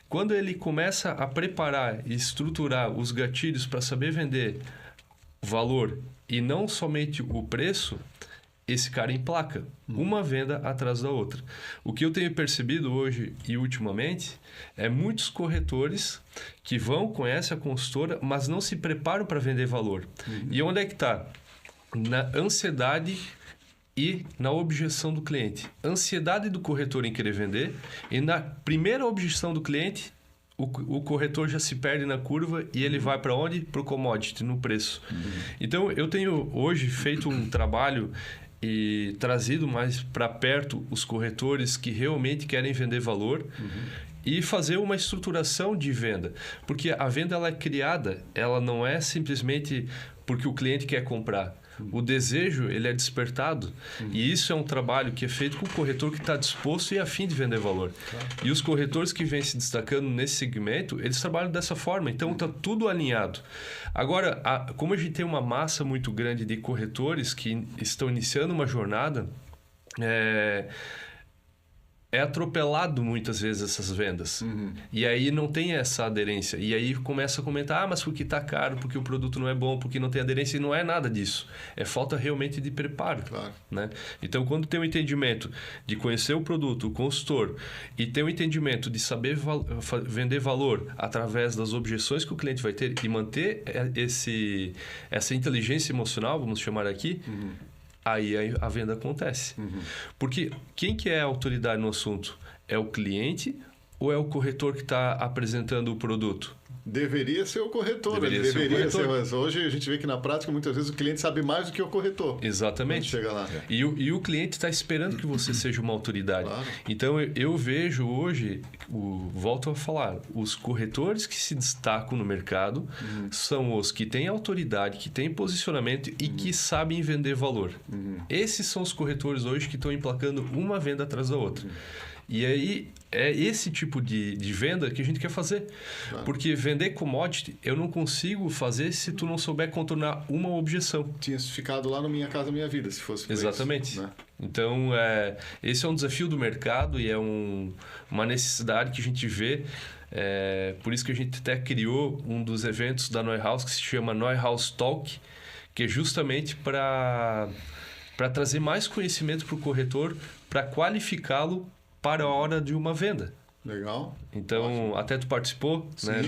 Quando ele começa a preparar e estruturar os gatilhos para saber vender valor e não somente o preço, esse cara emplaca uma venda atrás da outra. O que eu tenho percebido hoje e ultimamente é muitos corretores que conhecem a consultora, mas não se preparam para vender valor. E onde é que está? Na ansiedade e na objeção do cliente. Ansiedade do corretor em querer vender, e na primeira objeção do cliente, o corretor já se perde na curva e ele vai para onde? Para o commodity, no preço. Então, eu tenho hoje feito um trabalho e trazido mais para perto os corretores que realmente querem vender valor e fazer uma estruturação de venda. Porque a venda ela é criada, ela não é simplesmente porque o cliente quer comprar. O desejo ele é despertado e isso é um trabalho que é feito com o corretor que está disposto e a fim de vender valor. E os corretores que vêm se destacando nesse segmento, eles trabalham dessa forma, então está tudo alinhado. Agora, como a gente tem uma massa muito grande de corretores que estão iniciando uma jornada, é atropelado muitas vezes essas vendas. E aí não tem essa aderência. E aí começa a comentar, mas porque está caro, porque o produto não é bom, porque não tem aderência. E não é nada disso. É falta realmente de preparo. Claro. Né? Então, quando tem o entendimento de conhecer o produto, o consultor, e ter o entendimento de saber vender valor através das objeções que o cliente vai ter e manter essa inteligência emocional, vamos chamar aqui, aí a venda acontece. Porque quem que é a autoridade no assunto? É o cliente ou é o corretor que está apresentando o produto? Deveria ser o corretor. Deveria ser, mas hoje a gente vê que na prática muitas vezes o cliente sabe mais do que o corretor. Exatamente. Chega lá. E o cliente está esperando que você seja uma autoridade. Claro. Então eu vejo hoje, volto a falar, os corretores que se destacam no mercado são os que têm autoridade, que têm posicionamento e que sabem vender valor. Esses são os corretores hoje que estão emplacando uma venda atrás da outra. E aí é esse tipo de venda que a gente quer fazer. Claro. Porque vender commodity eu não consigo fazer se tu não souber contornar uma objeção. Tinha ficado lá no Minha Casa Minha Vida, se fosse por Exatamente. Isso, né? Então, esse é um desafio do mercado e é uma necessidade que a gente vê. Por isso que a gente até criou um dos eventos da Neuhaus que se chama Neuhaus Talk, que é justamente para trazer mais conhecimento para o corretor, para qualificá-lo para a hora de uma venda. Legal. Então, ótimo. Até tu participou, sim, né,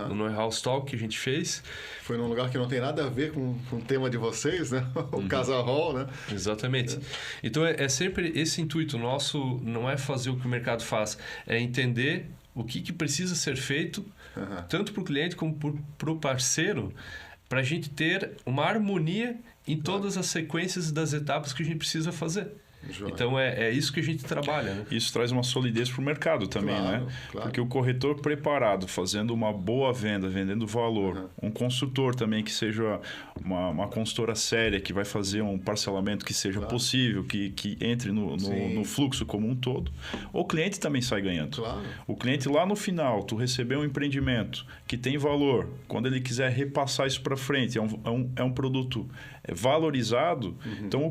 do Neuhaus Talk que a gente fez. Foi num lugar que não tem nada a ver com o tema de vocês, né? O Casa Hall, né? Exatamente. Então, é sempre esse intuito nosso, não é fazer o que o mercado faz, é entender o que precisa ser feito, tanto para o cliente como para o parceiro, para a gente ter uma harmonia em todas as sequências das etapas que a gente precisa fazer. Joia. Então, é isso que a gente trabalha, né? Isso traz uma solidez para o mercado também, Claro, né? claro. Porque o corretor preparado, fazendo uma boa venda, vendendo valor, um consultor também que seja uma consultora séria, que vai fazer um parcelamento que seja possível, que entre no fluxo como um todo, o cliente também sai ganhando. Claro. O cliente lá no final, tu recebeu um empreendimento que tem valor, quando ele quiser repassar isso para frente, é um produto valorizado, então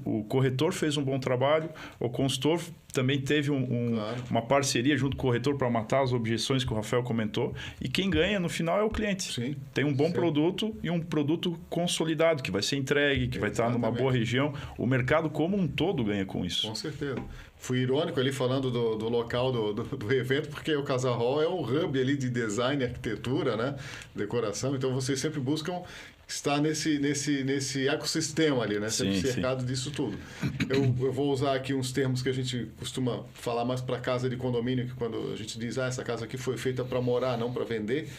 o corretor fez um bom trabalho, o consultor também teve uma parceria junto com o corretor para matar as objeções que o Rafael comentou, e quem ganha no final é o cliente. Sim. Tem um bom produto e um produto consolidado, que vai ser entregue, que vai estar numa boa região. O mercado como um todo ganha com isso. Com certeza. Fui irônico ali falando do local do evento, porque o Casa Hall é um hub ali de design, arquitetura, né? Decoração. Então, vocês sempre buscam estar nesse ecossistema ali, né? Sempre cercado disso tudo. Eu vou usar aqui uns termos que a gente costuma falar mais para casa de condomínio, que quando a gente diz, essa casa aqui foi feita para morar, não para vender.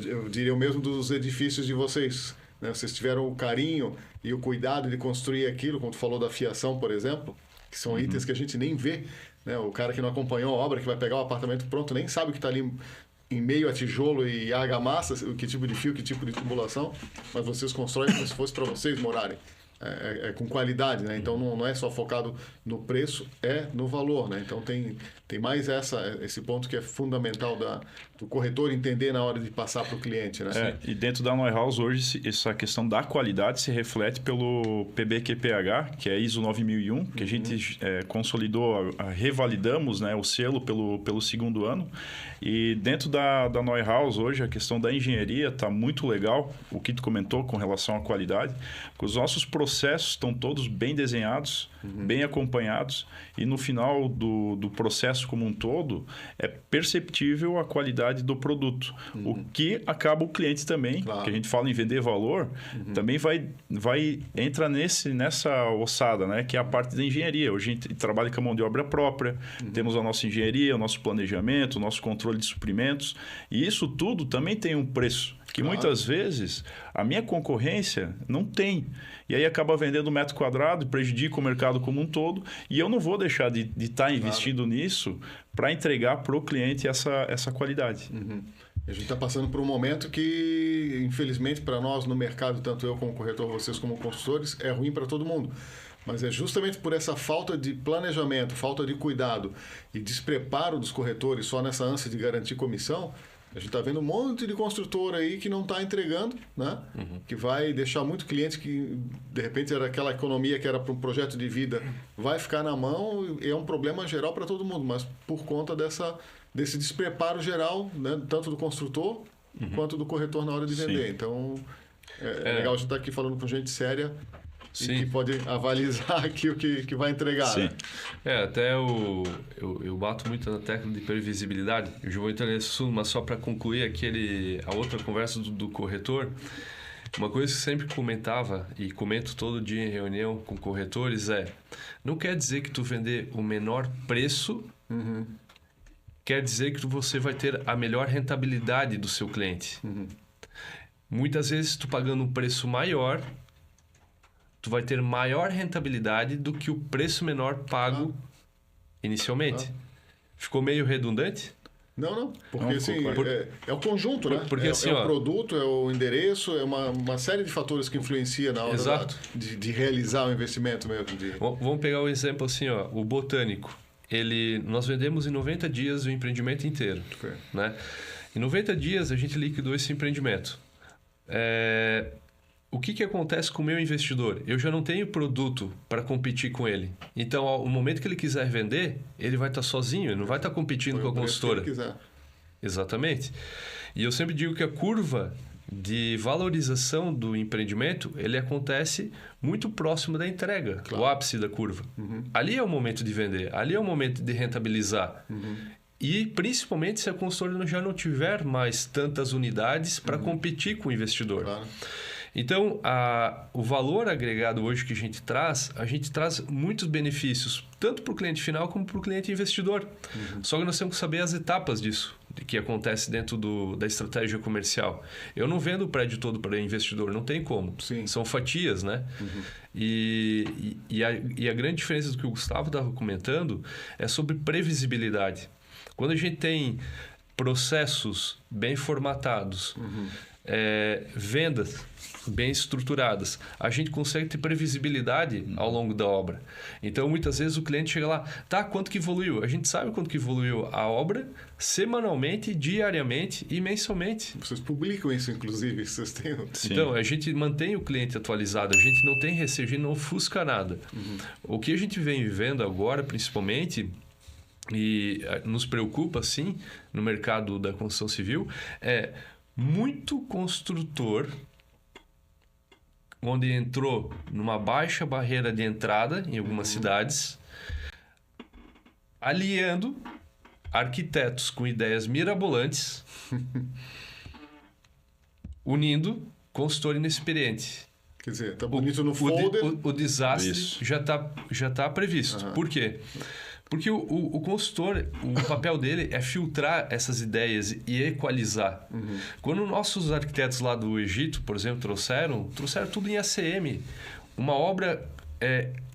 Eu diria o mesmo dos edifícios de vocês, né? Vocês tiveram o carinho e o cuidado de construir aquilo, como tu falou da fiação, por exemplo, que são itens que a gente nem vê, né? O cara que não acompanhou a obra, que vai pegar o apartamento pronto, nem sabe o que está ali em meio a tijolo e argamassa, que tipo de fio, que tipo de tubulação, mas vocês constroem como se fosse para vocês morarem. Com qualidade, né? Então não é só focado no preço, é no valor, né? Então tem mais esse ponto que é fundamental do corretor entender na hora de passar para o cliente, né? E dentro da Neuhaus hoje essa questão da qualidade se reflete pelo PBQPH, que é ISO 9001, que a gente consolidou, revalidamos, né, o selo pelo segundo ano. E dentro da Neuhaus hoje a questão da engenharia está muito legal, o que tu comentou com relação à qualidade, porque os nossos processos estão todos bem desenhados, bem acompanhados, e no final do processo como um todo é perceptível a qualidade do produto. O que acaba o cliente também, que a gente fala em vender valor, também entra nessa ossada, né, que é a parte da engenharia. Hoje a gente trabalha com a mão de obra própria, temos a nossa engenharia, o nosso planejamento, o nosso controle de suprimentos, e isso tudo também tem um preço, que muitas vezes a minha concorrência não tem. E aí acaba vendendo metro quadrado, prejudica o mercado como um todo, e eu não vou deixar de estar investindo nisso para entregar para o cliente essa qualidade. A gente está passando por um momento que, infelizmente, para nós no mercado, tanto eu como corretor, vocês como consultores, é ruim para todo mundo. Mas é justamente por essa falta de planejamento, falta de cuidado e despreparo dos corretores só nessa ânsia de garantir comissão, a gente está vendo um monte de construtor aí que não está entregando, né? Que vai deixar muito cliente que, de repente, era aquela economia que era para um projeto de vida, vai ficar na mão e é um problema geral para todo mundo, mas por conta desse despreparo geral, né? Tanto do construtor quanto do corretor na hora de vender. Então, é legal a gente estar aqui falando com gente séria e que pode avalizar aqui o que vai entregar. Né? Até eu bato muito na tecla de previsibilidade. Eu já vou entrar nesse assunto, mas só para concluir a outra conversa do corretor. Uma coisa que eu sempre comentava e comento todo dia em reunião com corretores não quer dizer que tu vender o menor preço quer dizer que você vai ter a melhor rentabilidade do seu cliente. Muitas vezes tu pagando um preço maior, tu vai ter maior rentabilidade do que o preço menor pago inicialmente. Ficou meio redundante? Não. Porque assim, é o conjunto, né? Porque, assim, o produto, é o endereço, é uma série de fatores que influencia na hora de realizar o investimento mesmo. Vamos pegar o exemplo assim, o botânico. Nós vendemos em 90 dias o empreendimento inteiro. Né? Em 90 dias a gente liquidou esse empreendimento. O que acontece com o meu investidor? Eu já não tenho produto para competir com ele. Então, ao momento que ele quiser vender, ele vai estar sozinho, ele não vai estar competindo com a consultora. Que ele quiser. Exatamente. E eu sempre digo que a curva de valorização do empreendimento, ele acontece muito próximo da entrega, o ápice da curva. Ali é o momento de vender, ali é o momento de rentabilizar. E principalmente se a consultora já não tiver mais tantas unidades para competir com o investidor. Então, o valor agregado hoje que a gente traz muitos benefícios, tanto para o cliente final como para o cliente investidor. Só que nós temos que saber as etapas disso, que acontece dentro da estratégia comercial. Eu não vendo o prédio todo para investidor, não tem como. Sim. São fatias, né? E a grande diferença do que o Gustavo estava comentando é sobre previsibilidade. Quando a gente tem processos bem formatados, vendas bem estruturadas, a gente consegue ter previsibilidade ao longo da obra. Então, muitas vezes o cliente chega lá, tá, quanto que evoluiu? A gente sabe quanto que evoluiu a obra semanalmente, diariamente e mensalmente. Vocês publicam isso, inclusive, vocês têm... Sim. Então, a gente mantém o cliente atualizado, a gente não tem receio, a gente não ofusca nada. O que a gente vem vivendo agora, principalmente, e nos preocupa, sim, no mercado da construção civil, é muito construtor onde entrou numa baixa barreira de entrada em algumas cidades, aliando arquitetos com ideias mirabolantes, unindo consultor inexperiente. Quer dizer, tá bonito no folder. O desastre Isso. já tá previsto. Por quê? Porque o consultor, o papel dele é filtrar essas ideias e equalizar. Quando nossos arquitetos lá do Egito, por exemplo, trouxeram tudo em ACM. Uma obra...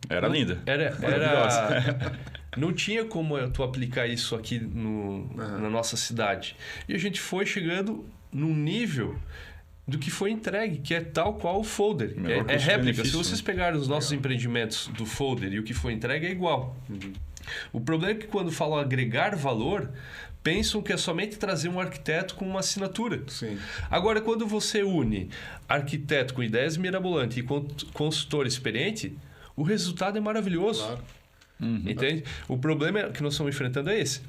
Era linda. Era Maravilhosa. não tinha como tu aplicar isso aqui na nossa cidade. E a gente foi chegando num nível do que foi entregue, que é tal qual o folder. É réplica. Se vocês pegarem os nossos empreendimentos do folder e o que foi entregue, é igual. O problema é que quando falam agregar valor, pensam que é somente trazer um arquiteto com uma assinatura. Sim. Agora, quando você une arquiteto com ideias mirabolantes e consultor experiente, o resultado é maravilhoso. Claro. Entende? O problema que nós estamos enfrentando é esse.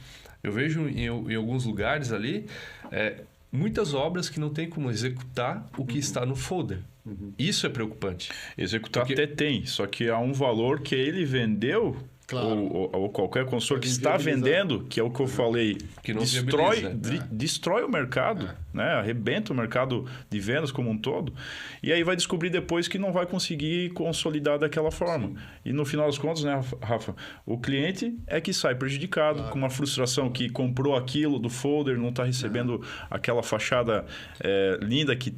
Eu vejo em alguns lugares ali muitas obras que não tem como executar o que está no folder. Isso é preocupante. Executar até tem, só que há um valor que ele vendeu, Claro. ou qualquer consultor que Pode está inviabilizar. vendendo, que é o que eu falei, Que não destrói, viabiliza. destrói o mercado, né? Arrebenta o mercado de vendas como um todo, e aí vai descobrir depois que não vai conseguir consolidar daquela forma. Sim. E no final das contas, né, Rafa, o cliente é que sai prejudicado, com uma frustração que comprou aquilo do folder, não está recebendo aquela fachada linda que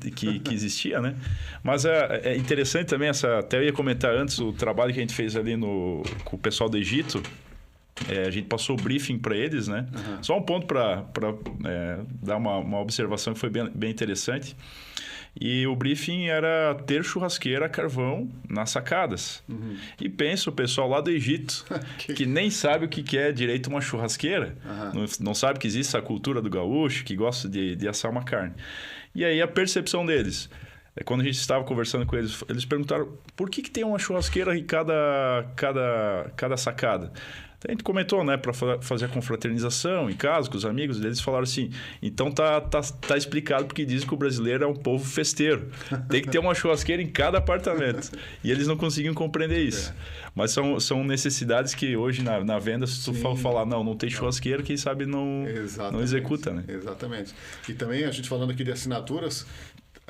existia, né? Mas é interessante também, até eu ia comentar antes, o trabalho que a gente fez ali com o pessoal do Egito. A gente passou o briefing para eles, né? Só um ponto para dar uma observação que foi bem interessante. E o briefing era ter churrasqueira a carvão nas sacadas. E pensa o pessoal lá do Egito, que nem sabe o que é direito uma churrasqueira. Não sabe que existe essa cultura do gaúcho, que gosta de assar uma carne. E aí a percepção deles... Quando a gente estava conversando com eles, eles perguntaram por que tem uma churrasqueira em cada sacada. Então, a gente comentou, né, para fazer a confraternização em casa com os amigos, eles falaram assim, então tá explicado porque dizem que o brasileiro é um povo festeiro. Tem que ter uma churrasqueira em cada apartamento. E eles não conseguiam compreender isso. Mas são necessidades que hoje na venda, se tu falar, não tem churrasqueira, quem sabe não executa, né? Exatamente. E também a gente falando aqui de assinaturas,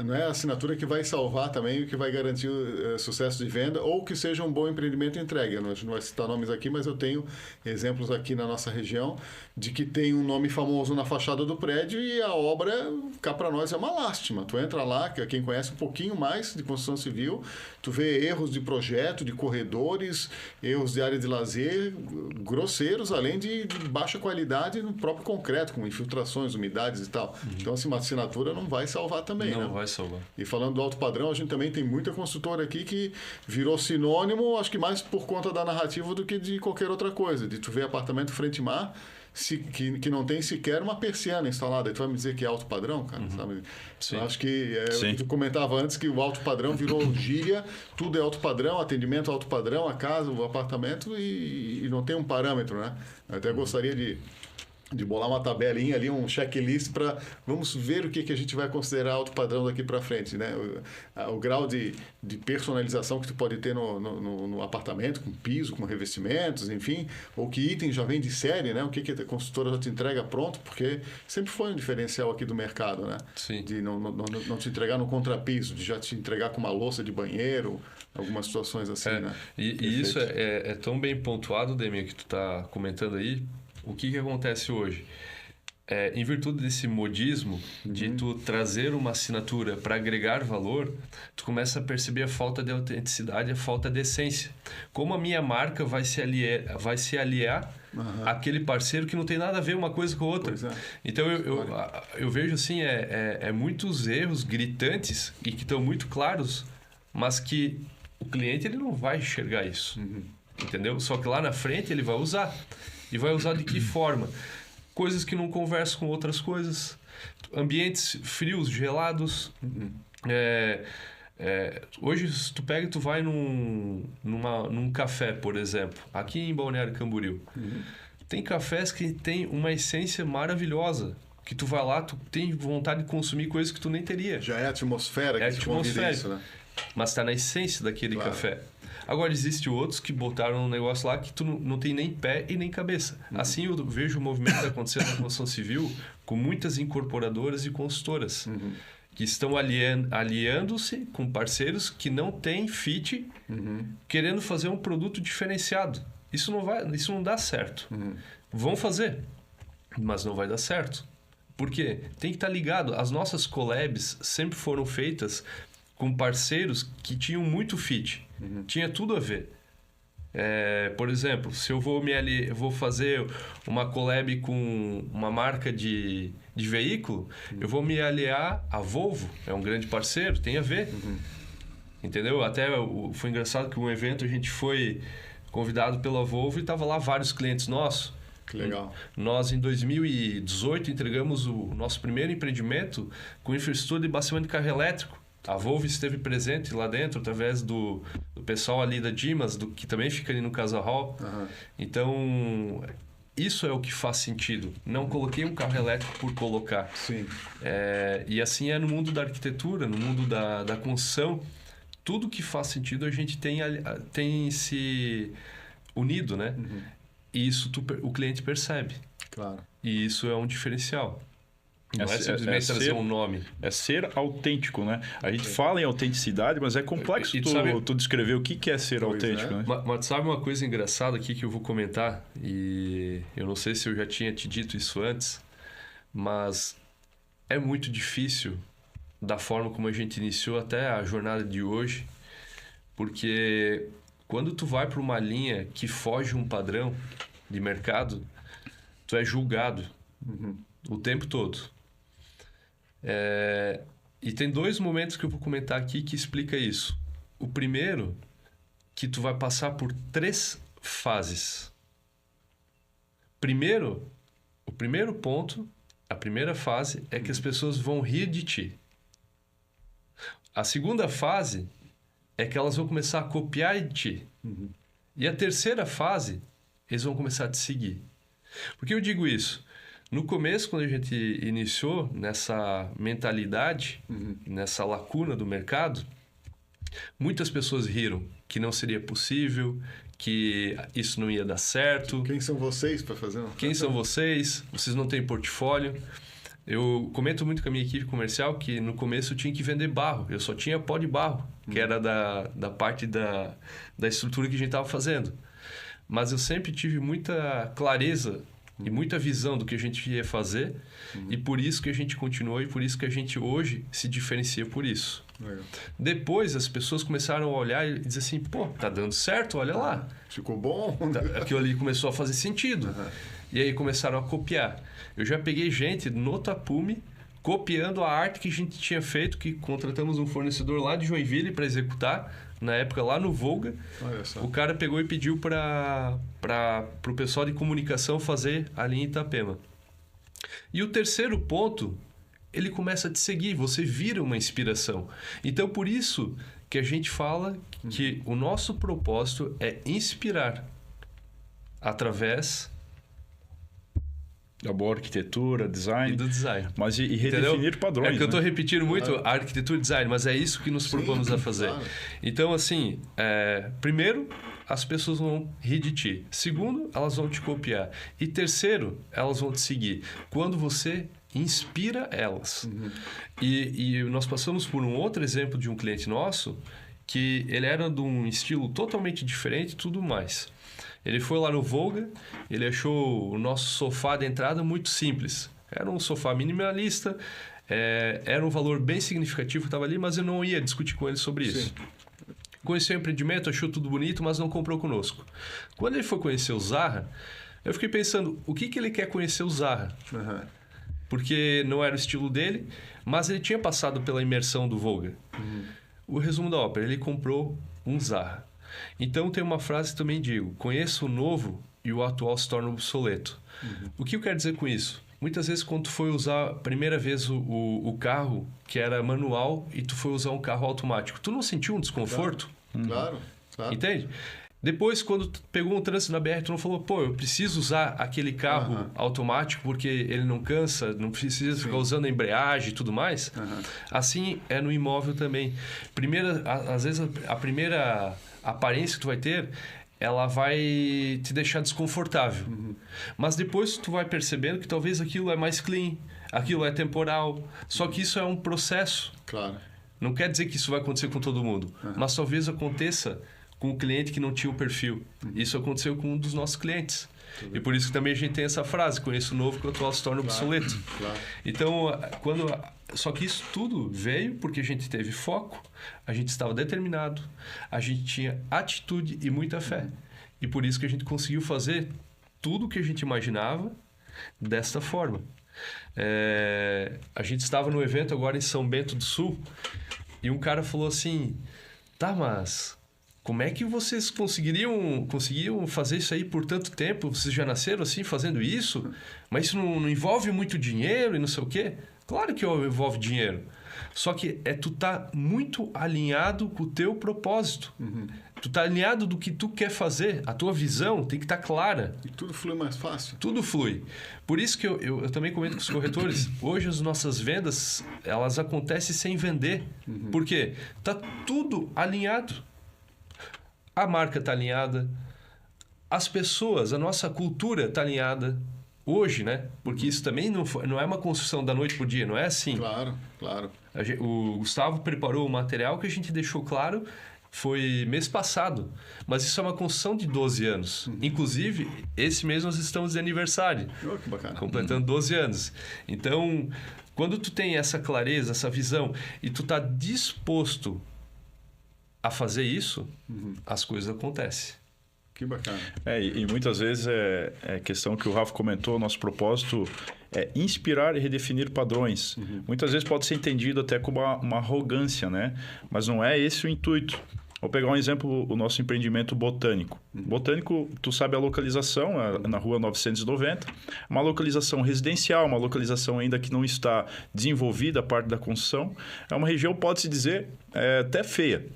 não é a assinatura que vai salvar também o que vai garantir o sucesso de venda ou que seja um bom empreendimento entregue. A gente não vai citar nomes aqui, mas eu tenho exemplos aqui na nossa região de que tem um nome famoso na fachada do prédio e a obra, cá para nós, é uma lástima. Tu entra lá, que quem conhece um pouquinho mais de construção civil, tu vê erros de projeto, de corredores, erros de área de lazer, grosseiros, além de baixa qualidade no próprio concreto, com infiltrações, umidades e tal. Então, assim, uma assinatura não vai salvar também, Não né? vai salvar. E falando do alto padrão, a gente também tem muita construtora aqui que virou sinônimo, acho que mais por conta da narrativa do que de qualquer outra coisa. De tu ver apartamento frente-mar, que não tem sequer uma persiana instalada. Tu vai me dizer que é alto padrão, cara? Sabe? Sim. Eu acho que tu comentava antes que o alto padrão virou gíria, tudo é alto padrão, atendimento alto padrão, a casa, o apartamento e não tem um parâmetro, né? Eu até gostaria de bolar uma tabelinha ali, um checklist para vamos ver o que a gente vai considerar alto padrão daqui para frente, né? O grau de personalização que tu pode ter no apartamento, com piso, com revestimentos, enfim, ou que item já vem de série, né? O que a construtora já te entrega pronto, porque sempre foi um diferencial aqui do mercado, né? Sim. De não te entregar no contrapiso, de já te entregar com uma louça de banheiro, algumas situações assim, né? E isso é tão bem pontuado, Demir, que tu tá comentando aí. O que acontece hoje? em virtude desse modismo de tu trazer uma assinatura para agregar valor, tu começa a perceber a falta de autenticidade, a falta de essência. Como a minha marca vai se aliar àquele parceiro que não tem nada a ver uma coisa com a outra. Então eu vejo assim, muitos erros gritantes e que estão muito claros, mas que o cliente ele não vai enxergar isso. Entendeu? Só que lá na frente ele vai usar. E vai usar de que forma? Coisas que não conversam com outras coisas. Ambientes frios, gelados. Hoje, se tu pega e tu vai num café, por exemplo, aqui em Balneário Camboriú, tem cafés que tem uma essência maravilhosa. Que tu vai lá, tu tem vontade de consumir coisas que tu nem teria. Já é a atmosfera que te convida isso, né? Mas está na essência daquele café. Agora, existem outros que botaram um negócio lá que tu não tem nem pé e nem cabeça. Assim, eu vejo o movimento acontecendo na construção civil com muitas incorporadoras e consultoras que estão aliando-se com parceiros que não têm fit, querendo fazer um produto diferenciado. Isso não dá certo. Vão fazer, mas não vai dar certo. Por quê? Tem que estar ligado. As nossas collabs sempre foram feitas com parceiros que tinham muito fit. Tinha tudo a ver. Por exemplo, se eu vou fazer uma collab com uma marca de veículo, eu vou me aliar à Volvo, é um grande parceiro, tem a ver. Entendeu? Até foi engraçado que um evento a gente foi convidado pela Volvo e estava lá vários clientes nossos. Que legal. Nós, em 2018, entregamos o nosso primeiro empreendimento com infraestrutura de bacia de carro elétrico. A Volvo esteve presente lá dentro através do pessoal ali da Dimas, que também fica ali no Casa Hall. Então, isso é o que faz sentido. Não coloquei um carro elétrico por colocar. Sim. E assim é no mundo da arquitetura, no mundo da construção. Tudo que faz sentido a gente tem se unido, né? E isso o cliente percebe. Claro. E isso é um diferencial. Não é simplesmente trazer um nome. É ser autêntico, né? A gente fala em autenticidade, mas é complexo tu descrever o que é ser autêntico, né? Mas sabe uma coisa engraçada aqui que eu vou comentar? E eu não sei se eu já tinha te dito isso antes, mas é muito difícil da forma como a gente iniciou até a jornada de hoje, porque quando tu vai para uma linha que foge um padrão de mercado, tu é julgado o tempo todo. E tem 2 momentos que eu vou comentar aqui que explica isso. O primeiro, que tu vai passar por 3 fases. O primeiro ponto, a primeira fase é que as pessoas vão rir de ti. A segunda fase é que elas vão começar a copiar de ti. E a terceira fase, eles vão começar a te seguir. Por que eu digo isso? No começo, quando a gente iniciou nessa mentalidade, nessa lacuna do mercado, muitas pessoas riram que não seria possível, que isso não ia dar certo. Quem são vocês para fazer? Quem são vocês? Vocês não têm portfólio. Eu comento muito com a minha equipe comercial que no começo eu tinha que vender barro. Eu só tinha pó de barro, que era da parte da estrutura que a gente estava fazendo. Mas eu sempre tive muita clareza e muita visão do que a gente ia fazer, e por isso que a gente continuou e por isso que a gente hoje se diferencia por isso. Legal. Depois as pessoas começaram a olhar e dizer assim, pô, tá dando certo, olha lá. Ficou bom? Aquilo ali começou a fazer sentido. E aí começaram a copiar. Eu já peguei gente no Tapume copiando a arte que a gente tinha feito, que contratamos um fornecedor lá de Joinville para executar, na época lá no Volga. Olha só. O cara pegou e pediu para o pessoal de comunicação fazer ali em Itapema. E o terceiro ponto, ele começa a te seguir, você vira uma inspiração. Então, por isso que a gente fala que o nosso propósito é inspirar através da boa arquitetura, design. e do design. Mas e redefinir padrões. É que eu estou né? repetindo muito a arquitetura e design, mas é isso que nos propomos a fazer. Claro. Então, assim, primeiro, as pessoas vão rir de ti. Segundo, elas vão te copiar. E terceiro, elas vão te seguir. Quando você inspira elas. E nós passamos por um outro exemplo de um cliente nosso que ele era de um estilo totalmente diferente e tudo mais. Ele foi lá no Volga, ele achou o nosso sofá de entrada muito simples. Era um sofá minimalista, era um valor bem significativo que estava ali, mas eu não ia discutir com ele sobre isso. Conheceu o empreendimento, achou tudo bonito, mas não comprou conosco. Quando ele foi conhecer o Zaha, eu fiquei pensando, o que ele quer conhecer o Zaha? Porque não era o estilo dele, mas ele tinha passado pela imersão do Volga. O resumo da ópera, ele comprou um Zaha. Então tem uma frase que também digo, conheça o novo e o atual se torna obsoleto. O que eu quero dizer com isso? Muitas vezes quando tu foi usar a primeira vez o carro, que era manual, e tu foi usar um carro automático, tu não sentiu um desconforto? Claro. Entende? Depois, quando tu pegou um trânsito na BR, tu não falou, pô, eu preciso usar aquele carro automático porque ele não cansa, não precisa ficar usando a embreagem e tudo mais. Assim é no imóvel também. Às vezes, a primeira aparência que tu vai ter, ela vai te deixar desconfortável. Mas depois tu vai percebendo que talvez aquilo é mais clean, aquilo é temporal. Só que isso é um processo. Claro. Não quer dizer que isso vai acontecer com todo mundo, mas talvez aconteça com o cliente que não tinha o perfil. Isso aconteceu com um dos nossos clientes. E por isso que também a gente tem essa frase, conheço o novo que o atual se torna obsoleto. Então, só que isso tudo veio porque a gente teve foco, a gente estava determinado, a gente tinha atitude e muita fé. E por isso que a gente conseguiu fazer tudo o que a gente imaginava desta forma. A gente estava no evento agora em São Bento do Sul e um cara falou assim, tá, mas como é que vocês conseguiam fazer isso aí por tanto tempo? Vocês já nasceram assim fazendo isso? Mas isso não envolve muito dinheiro e não sei o quê? Claro que envolve dinheiro. Só que tu tá muito alinhado com o teu propósito. Tu tá alinhado do que tu quer fazer. A tua visão tem que estar clara. E tudo flui mais fácil. Tudo flui. Por isso que eu também comento com os corretores. Hoje as nossas vendas, elas acontecem sem vender. Por quê? Tá tudo alinhado. A marca tá alinhada. As pessoas, a nossa cultura tá alinhada. Hoje, né? Porque isso também não é uma construção da noite pro dia, não é assim. Claro. O Gustavo preparou o material que a gente deixou claro, foi mês passado. Mas isso é uma construção de 12 anos. Inclusive, esse mês nós estamos de aniversário. Que bacana. Completando 12 anos. Então, quando tu tem essa clareza, essa visão, e tu tá disposto a fazer isso, as coisas acontecem. Que bacana. E muitas vezes é questão que o Rafa comentou, nosso propósito é inspirar e redefinir padrões. Muitas vezes pode ser entendido até como uma arrogância, né? Mas não é esse o intuito. Vou pegar um exemplo, o nosso empreendimento Botânico. Botânico, tu sabe a localização, na rua 990, uma localização residencial, uma localização ainda que não está desenvolvida a parte da construção. É uma região, pode-se dizer, até feia.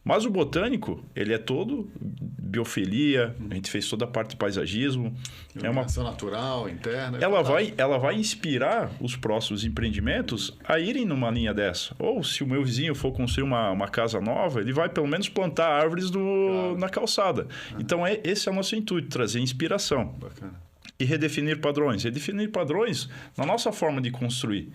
Mas o Botânico, ele é todo biofilia, a gente fez toda a parte de paisagismo. Iluminação natural, interna. Ela vai inspirar os próximos empreendimentos a irem numa linha dessa. Ou se o meu vizinho for construir uma casa nova, ele vai pelo menos plantar árvores na calçada. Então, esse é o nosso intuito, trazer inspiração. Bacana. E redefinir padrões. Redefinir padrões na nossa forma de construir.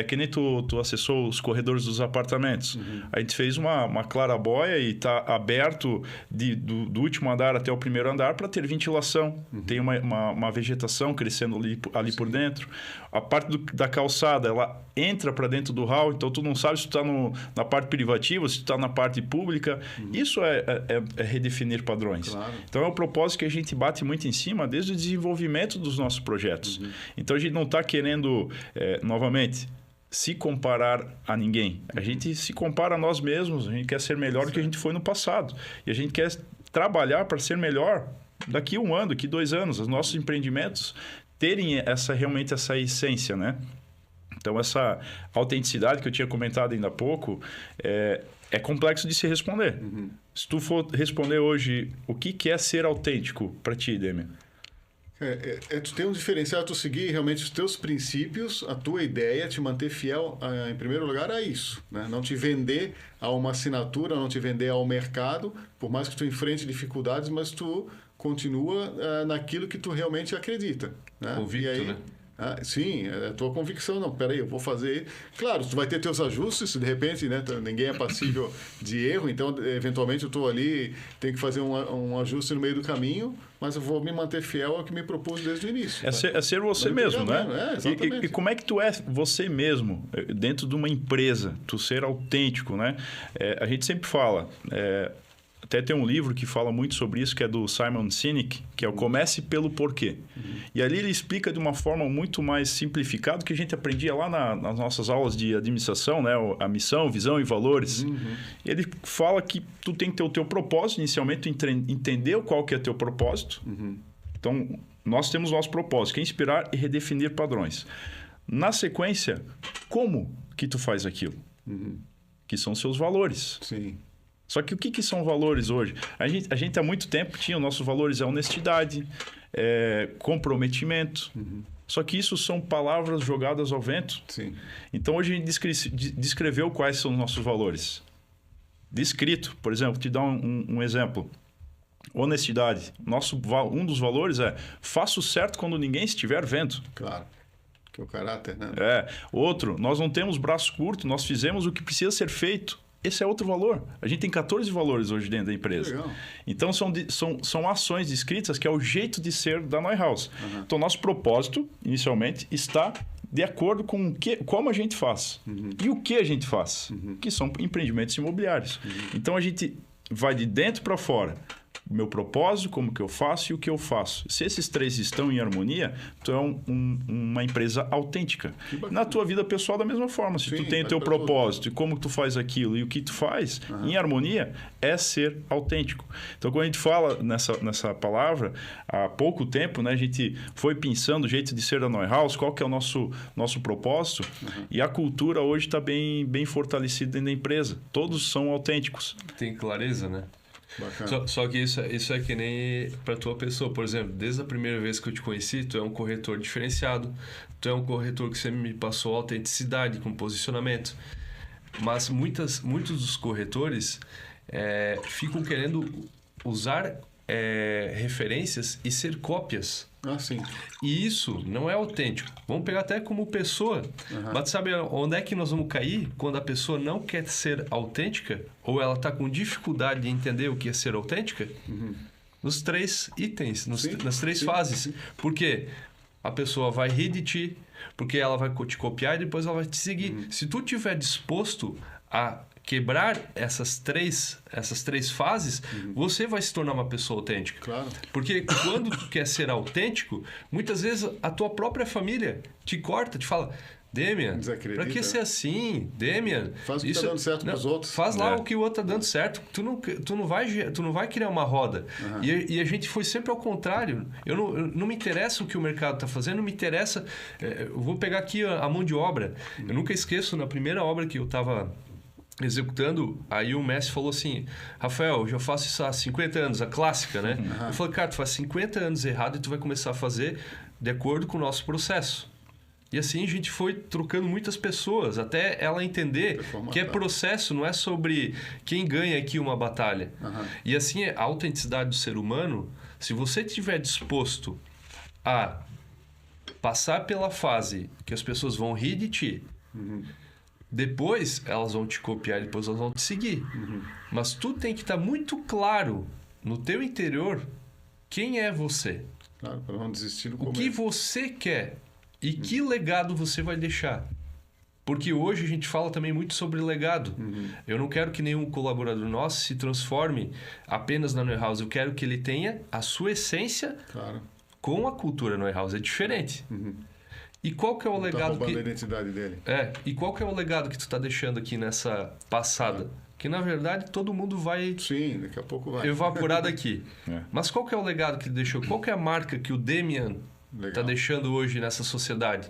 Que nem tu acessou os corredores dos apartamentos. A gente fez uma clarabóia e está aberto do último andar até o primeiro andar para ter ventilação. Tem uma vegetação crescendo ali por dentro. A parte da calçada, ela entra para dentro do hall, então tu não sabe se tu está na parte privativa, se tu está na parte pública. Isso é redefinir padrões. Claro. Então é o propósito que a gente bate muito em cima desde o desenvolvimento dos nossos projetos. Então a gente não está querendo, novamente, se comparar a ninguém. A gente se compara a nós mesmos, a gente quer ser melhor do que a gente foi no passado. E a gente quer trabalhar para ser melhor daqui 1 ano, daqui 2 anos. Os nossos empreendimentos terem realmente essa essência, né? Então, essa autenticidade que eu tinha comentado ainda há pouco é complexo de se responder. Se tu for responder hoje, o que é ser autêntico para ti, Demian? Tu ter um diferencial, tu seguir realmente os teus princípios, a tua ideia, te manter fiel, em primeiro lugar, a isso. Né? Não te vender a uma assinatura, não te vender ao mercado, por mais que tu enfrente dificuldades, mas tu continua naquilo que tu realmente acredita. Né? Convicto, e aí, né? Sim, é a tua convicção. Não, peraí, eu vou fazer... Claro, tu vai ter teus ajustes, de repente, né? Ninguém é passível de erro, então, eventualmente, eu estou ali, tenho que fazer um ajuste no meio do caminho, mas eu vou me manter fiel ao que me propus desde o início. É ser você mesmo, né? Exatamente. E como é que tu é você mesmo dentro de uma empresa? Tu ser autêntico, né? A gente sempre fala... Até tem um livro que fala muito sobre isso, que é do Simon Sinek, que é o Comece pelo Porquê. E ali ele explica de uma forma muito mais simplificada, que a gente aprendia lá nas nossas aulas de administração, né? A missão, visão e valores. E ele fala que tu tem que ter o teu propósito, inicialmente tu entender qual que é o teu propósito. Então, nós temos o nosso propósito, que é inspirar e redefinir padrões. Na sequência, como que tu faz aquilo? Que são seus valores. Sim. Só que o que são valores hoje? A gente há muito tempo tinha os nossos valores, honestidade, comprometimento. Só que isso são palavras jogadas ao vento. Sim. Então, hoje a gente descreveu quais são os nossos valores. Descrito, por exemplo, te dar um exemplo. Honestidade. Um dos valores é faça o certo quando ninguém estiver vendo. Claro. Que é o caráter, né? Outro, nós não temos braço curto, nós fizemos o que precisa ser feito. Esse é outro valor. A gente tem 14 valores hoje dentro da empresa. Legal. Então, são ações descritas que é o jeito de ser da Neuhaus. Então, nosso propósito, inicialmente, está de acordo com como a gente faz. E o que a gente faz, que são empreendimentos imobiliários. Então, a gente vai de dentro para fora. O meu propósito, como que eu faço e o que eu faço. Se esses três estão em harmonia, tu é uma empresa autêntica. Na tua vida pessoal, da mesma forma. Se tu tem o teu propósito e como tu faz aquilo e o que tu faz, em harmonia, é ser autêntico. Então, quando a gente fala nessa palavra, há pouco tempo, né, a gente foi pensando o jeito de ser da Neuhaus, qual que é o nosso propósito, e a cultura hoje está bem fortalecida dentro da empresa. Todos são autênticos. Tem clareza, né? Só que isso é que nem para tua pessoa. Por exemplo, desde a primeira vez que eu te conheci, tu é um corretor diferenciado, tu é um corretor que sempre me passou autenticidade com posicionamento. Mas muitos dos corretores ficam querendo usar referências e ser cópias. Sim. E isso não é autêntico. Vamos pegar até como pessoa. Mas sabe onde é que nós vamos cair quando a pessoa não quer ser autêntica? Ou ela está com dificuldade de entender o que é ser autêntica? Nos 3 itens, nas 3 fases. Sim. Por quê? A pessoa vai rir de ti, porque ela vai te copiar e depois ela vai te seguir. Se tu estiver disposto a quebrar essas três fases, você vai se tornar uma pessoa autêntica. Claro. Porque quando tu quer ser autêntico, muitas vezes a tua própria família te corta, te fala: Demian, pra que ser assim? Demian, faz o que tá dando certo pros outros. Faz lá o que o outro tá dando certo. Tu não vai criar uma roda. E a gente foi sempre ao contrário. Não me interessa o que o mercado tá fazendo, não me interessa... eu vou pegar aqui a mão de obra. Eu nunca esqueço, na primeira obra que eu tava executando, aí o mestre falou assim: Rafael, eu já faço isso há 50 anos, a clássica, né? Eu falei: cara, tu faz 50 anos errado e tu vai começar a fazer de acordo com o nosso processo. E assim a gente foi trocando muitas pessoas, até ela entender que é processo, não é sobre quem ganha aqui uma batalha. E assim, a autenticidade do ser humano, se você estiver disposto a passar pela fase que as pessoas vão rir de ti, depois elas vão te copiar, depois elas vão te seguir. Mas tu tem que estar muito claro no teu interior quem é você. Claro, para não desistir no começo. O que você quer e que legado você vai deixar. Porque hoje a gente fala também muito sobre legado. Eu não quero que nenhum colaborador nosso se transforme apenas na Neuhaus. Eu quero que ele tenha a sua essência com a cultura Neuhaus. É diferente. E qual que é o legado a identidade dele. E qual que é o legado que tu está deixando aqui nessa passada? Que na verdade todo mundo vai... Sim, daqui a pouco vai. Evaporar daqui. Mas qual que é o legado que ele deixou? Qual que é a marca que o Demian está deixando hoje nessa sociedade?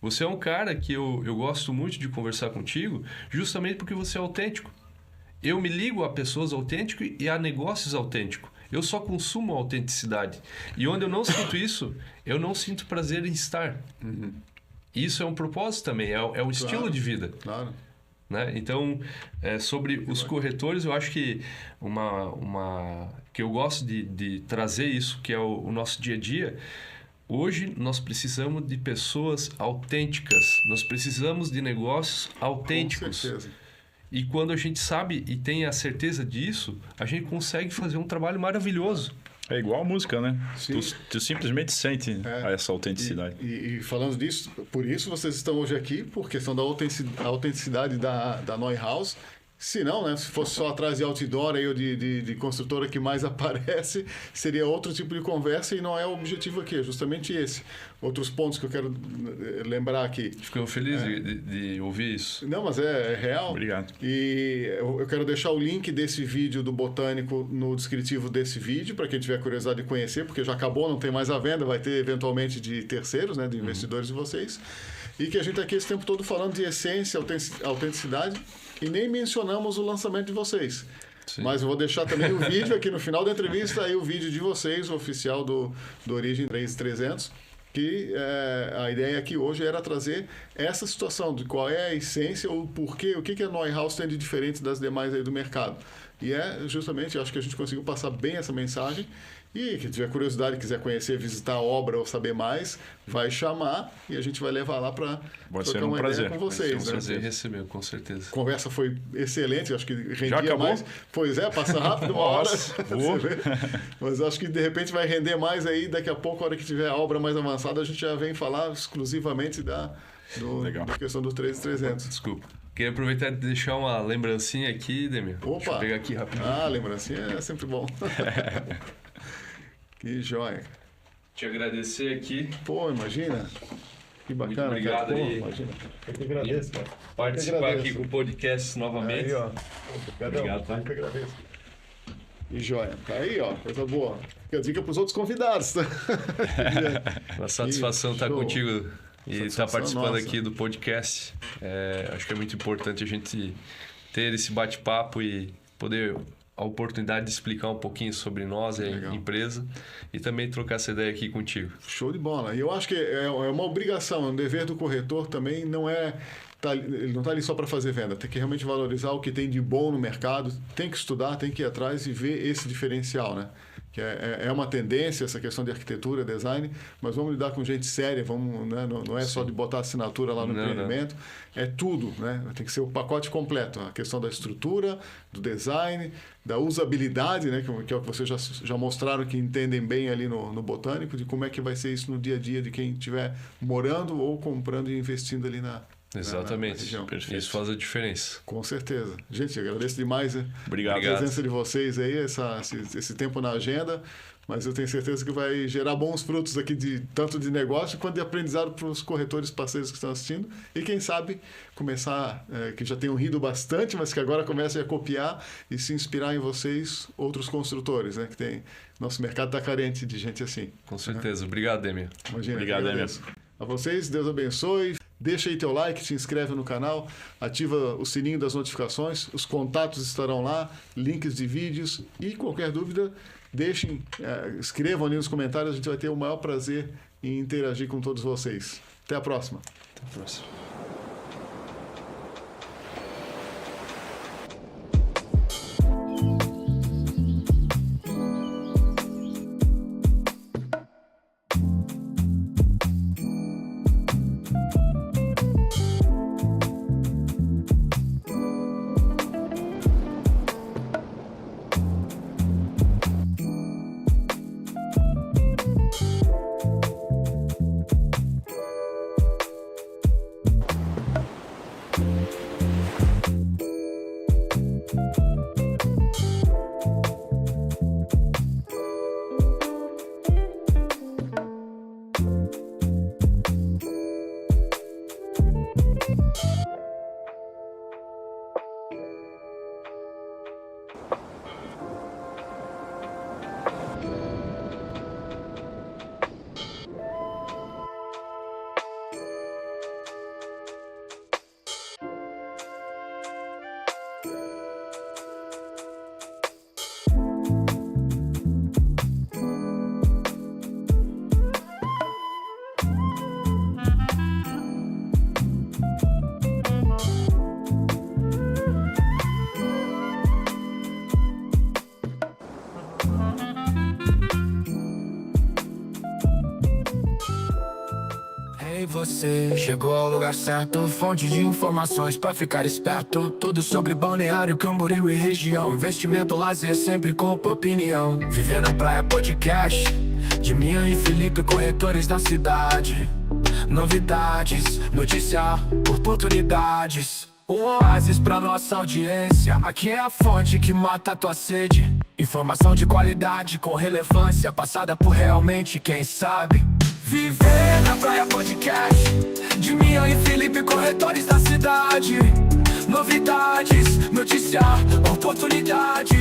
Você é um cara que eu gosto muito de conversar contigo, justamente porque você é autêntico. Eu me ligo a pessoas autênticas e a negócios autênticos. Eu só consumo autenticidade. E onde eu não sinto isso, eu não sinto prazer em estar. Isso é um propósito também, é um estilo de vida. Claro. Né? Então, sobre os corretores, eu acho que que eu gosto de trazer isso, que é o nosso dia a dia. Hoje nós precisamos de pessoas autênticas, nós precisamos de negócios autênticos. Com certeza. E quando a gente sabe e tem a certeza disso, a gente consegue fazer um trabalho maravilhoso. É igual a música, né? Sim. Tu simplesmente sente essa autenticidade. E falando disso, por isso vocês estão hoje aqui, por questão da autenticidade da Neuhaus. Se não, né? Se fosse só atrás de outdoor aí, ou de construtora que mais aparece, seria outro tipo de conversa e não é o objetivo aqui, é justamente esse. Outros pontos que eu quero lembrar aqui. Fico feliz de ouvir isso. Não, mas é real. Obrigado. E eu quero deixar o link desse vídeo do Botânico no descritivo desse vídeo, para quem tiver curiosidade de conhecer, porque já acabou, não tem mais à venda, vai ter eventualmente de terceiros, né, de investidores de vocês. E que a gente está aqui esse tempo todo falando de essência, autenticidade, e nem mencionamos o lançamento de vocês. Sim. Mas eu vou deixar também o vídeo aqui no final da entrevista, aí o vídeo de vocês, o oficial do Origem 3300, que a ideia aqui hoje era trazer essa situação de qual é a essência, o porquê, o que a Neuhaus tem de diferente das demais aí do mercado. E justamente, acho que a gente conseguiu passar bem essa mensagem. E quem tiver curiosidade, quiser conhecer, visitar a obra ou saber mais, vai chamar e a gente vai levar lá para trocar uma ideia com vocês. Vai ser um prazer receber, com certeza. A conversa foi excelente, acho que rendia Já acabou? mais. Pois é, passa rápido uma hora. Mas acho que de repente vai render mais aí. Daqui a pouco, a hora que tiver a obra mais avançada, a gente já vem falar exclusivamente da questão do 13300. Desculpa. Queria aproveitar e deixar uma lembrancinha aqui, Demir. Opa! Deixa eu pegar aqui rapidinho. Lembrancinha é sempre bom. Que joia. Te agradecer aqui. Pô, imagina. Que bacana. Muito obrigado cara. Pô, aí. imagina. Eu que agradeço, cara. Participar aqui com o podcast novamente. Aí, ó. Obrigado, tá? Eu que agradeço. Que joia. Tá aí, ó. Coisa boa. Fica a dica pros outros convidados, tá? Uma satisfação estar show. contigo e estar participando nossa. aqui do podcast. Acho que é muito importante a gente ter esse bate-papo e poder a oportunidade de explicar um pouquinho sobre nós, a empresa, e também trocar essa ideia aqui contigo. Show de bola. E eu acho que é uma obrigação, um dever do corretor também, não é... ele não está ali só para fazer venda, tem que realmente valorizar o que tem de bom no mercado, tem que estudar, tem que ir atrás e ver esse diferencial, né? Que é uma tendência essa questão de arquitetura, design, mas vamos lidar com gente séria, vamos, né? Não é só de botar assinatura lá no empreendimento, é tudo, né? Tem que ser o pacote completo, a questão da estrutura, do design, da usabilidade, né? Que é o que vocês já mostraram que entendem bem ali no Botânico, de como é que vai ser isso no dia a dia de quem estiver morando ou comprando e investindo ali na Exatamente. Isso faz a diferença. Com certeza. Gente, agradeço demais Obrigado. a presença de vocês aí, esse tempo na agenda, mas eu tenho certeza que vai gerar bons frutos aqui, tanto de negócio quanto de aprendizado para os corretores parceiros que estão assistindo e quem sabe começar, que já tenham rido bastante, mas que agora comecem a copiar e se inspirar em vocês, outros construtores, né? Nosso mercado está carente de gente assim. Com certeza. Obrigado, Demir. Imagina, Obrigado, Demir. A vocês, Deus abençoe. Deixa aí teu like, se inscreve no canal, ativa o sininho das notificações, os contatos estarão lá, links de vídeos e qualquer dúvida, escrevam ali nos comentários, a gente vai ter o maior prazer em interagir com todos vocês. Até a próxima. Até a próxima. você chegou ao lugar certo, fonte de informações pra ficar esperto. Tudo sobre Balneário Camboriú e região, investimento, lazer, sempre com opinião. Viver na Praia Podcast, de Mian e Felipe, corretores da cidade. Novidades, noticiar, oportunidades. Um oásis pra nossa audiência. Aqui é a fonte que mata a tua sede. Informação de qualidade com relevância, passada por realmente quem sabe. Viver na Praia Podcast, de Mian e Felipe, corretores da cidade. Novidades, noticiar, oportunidades.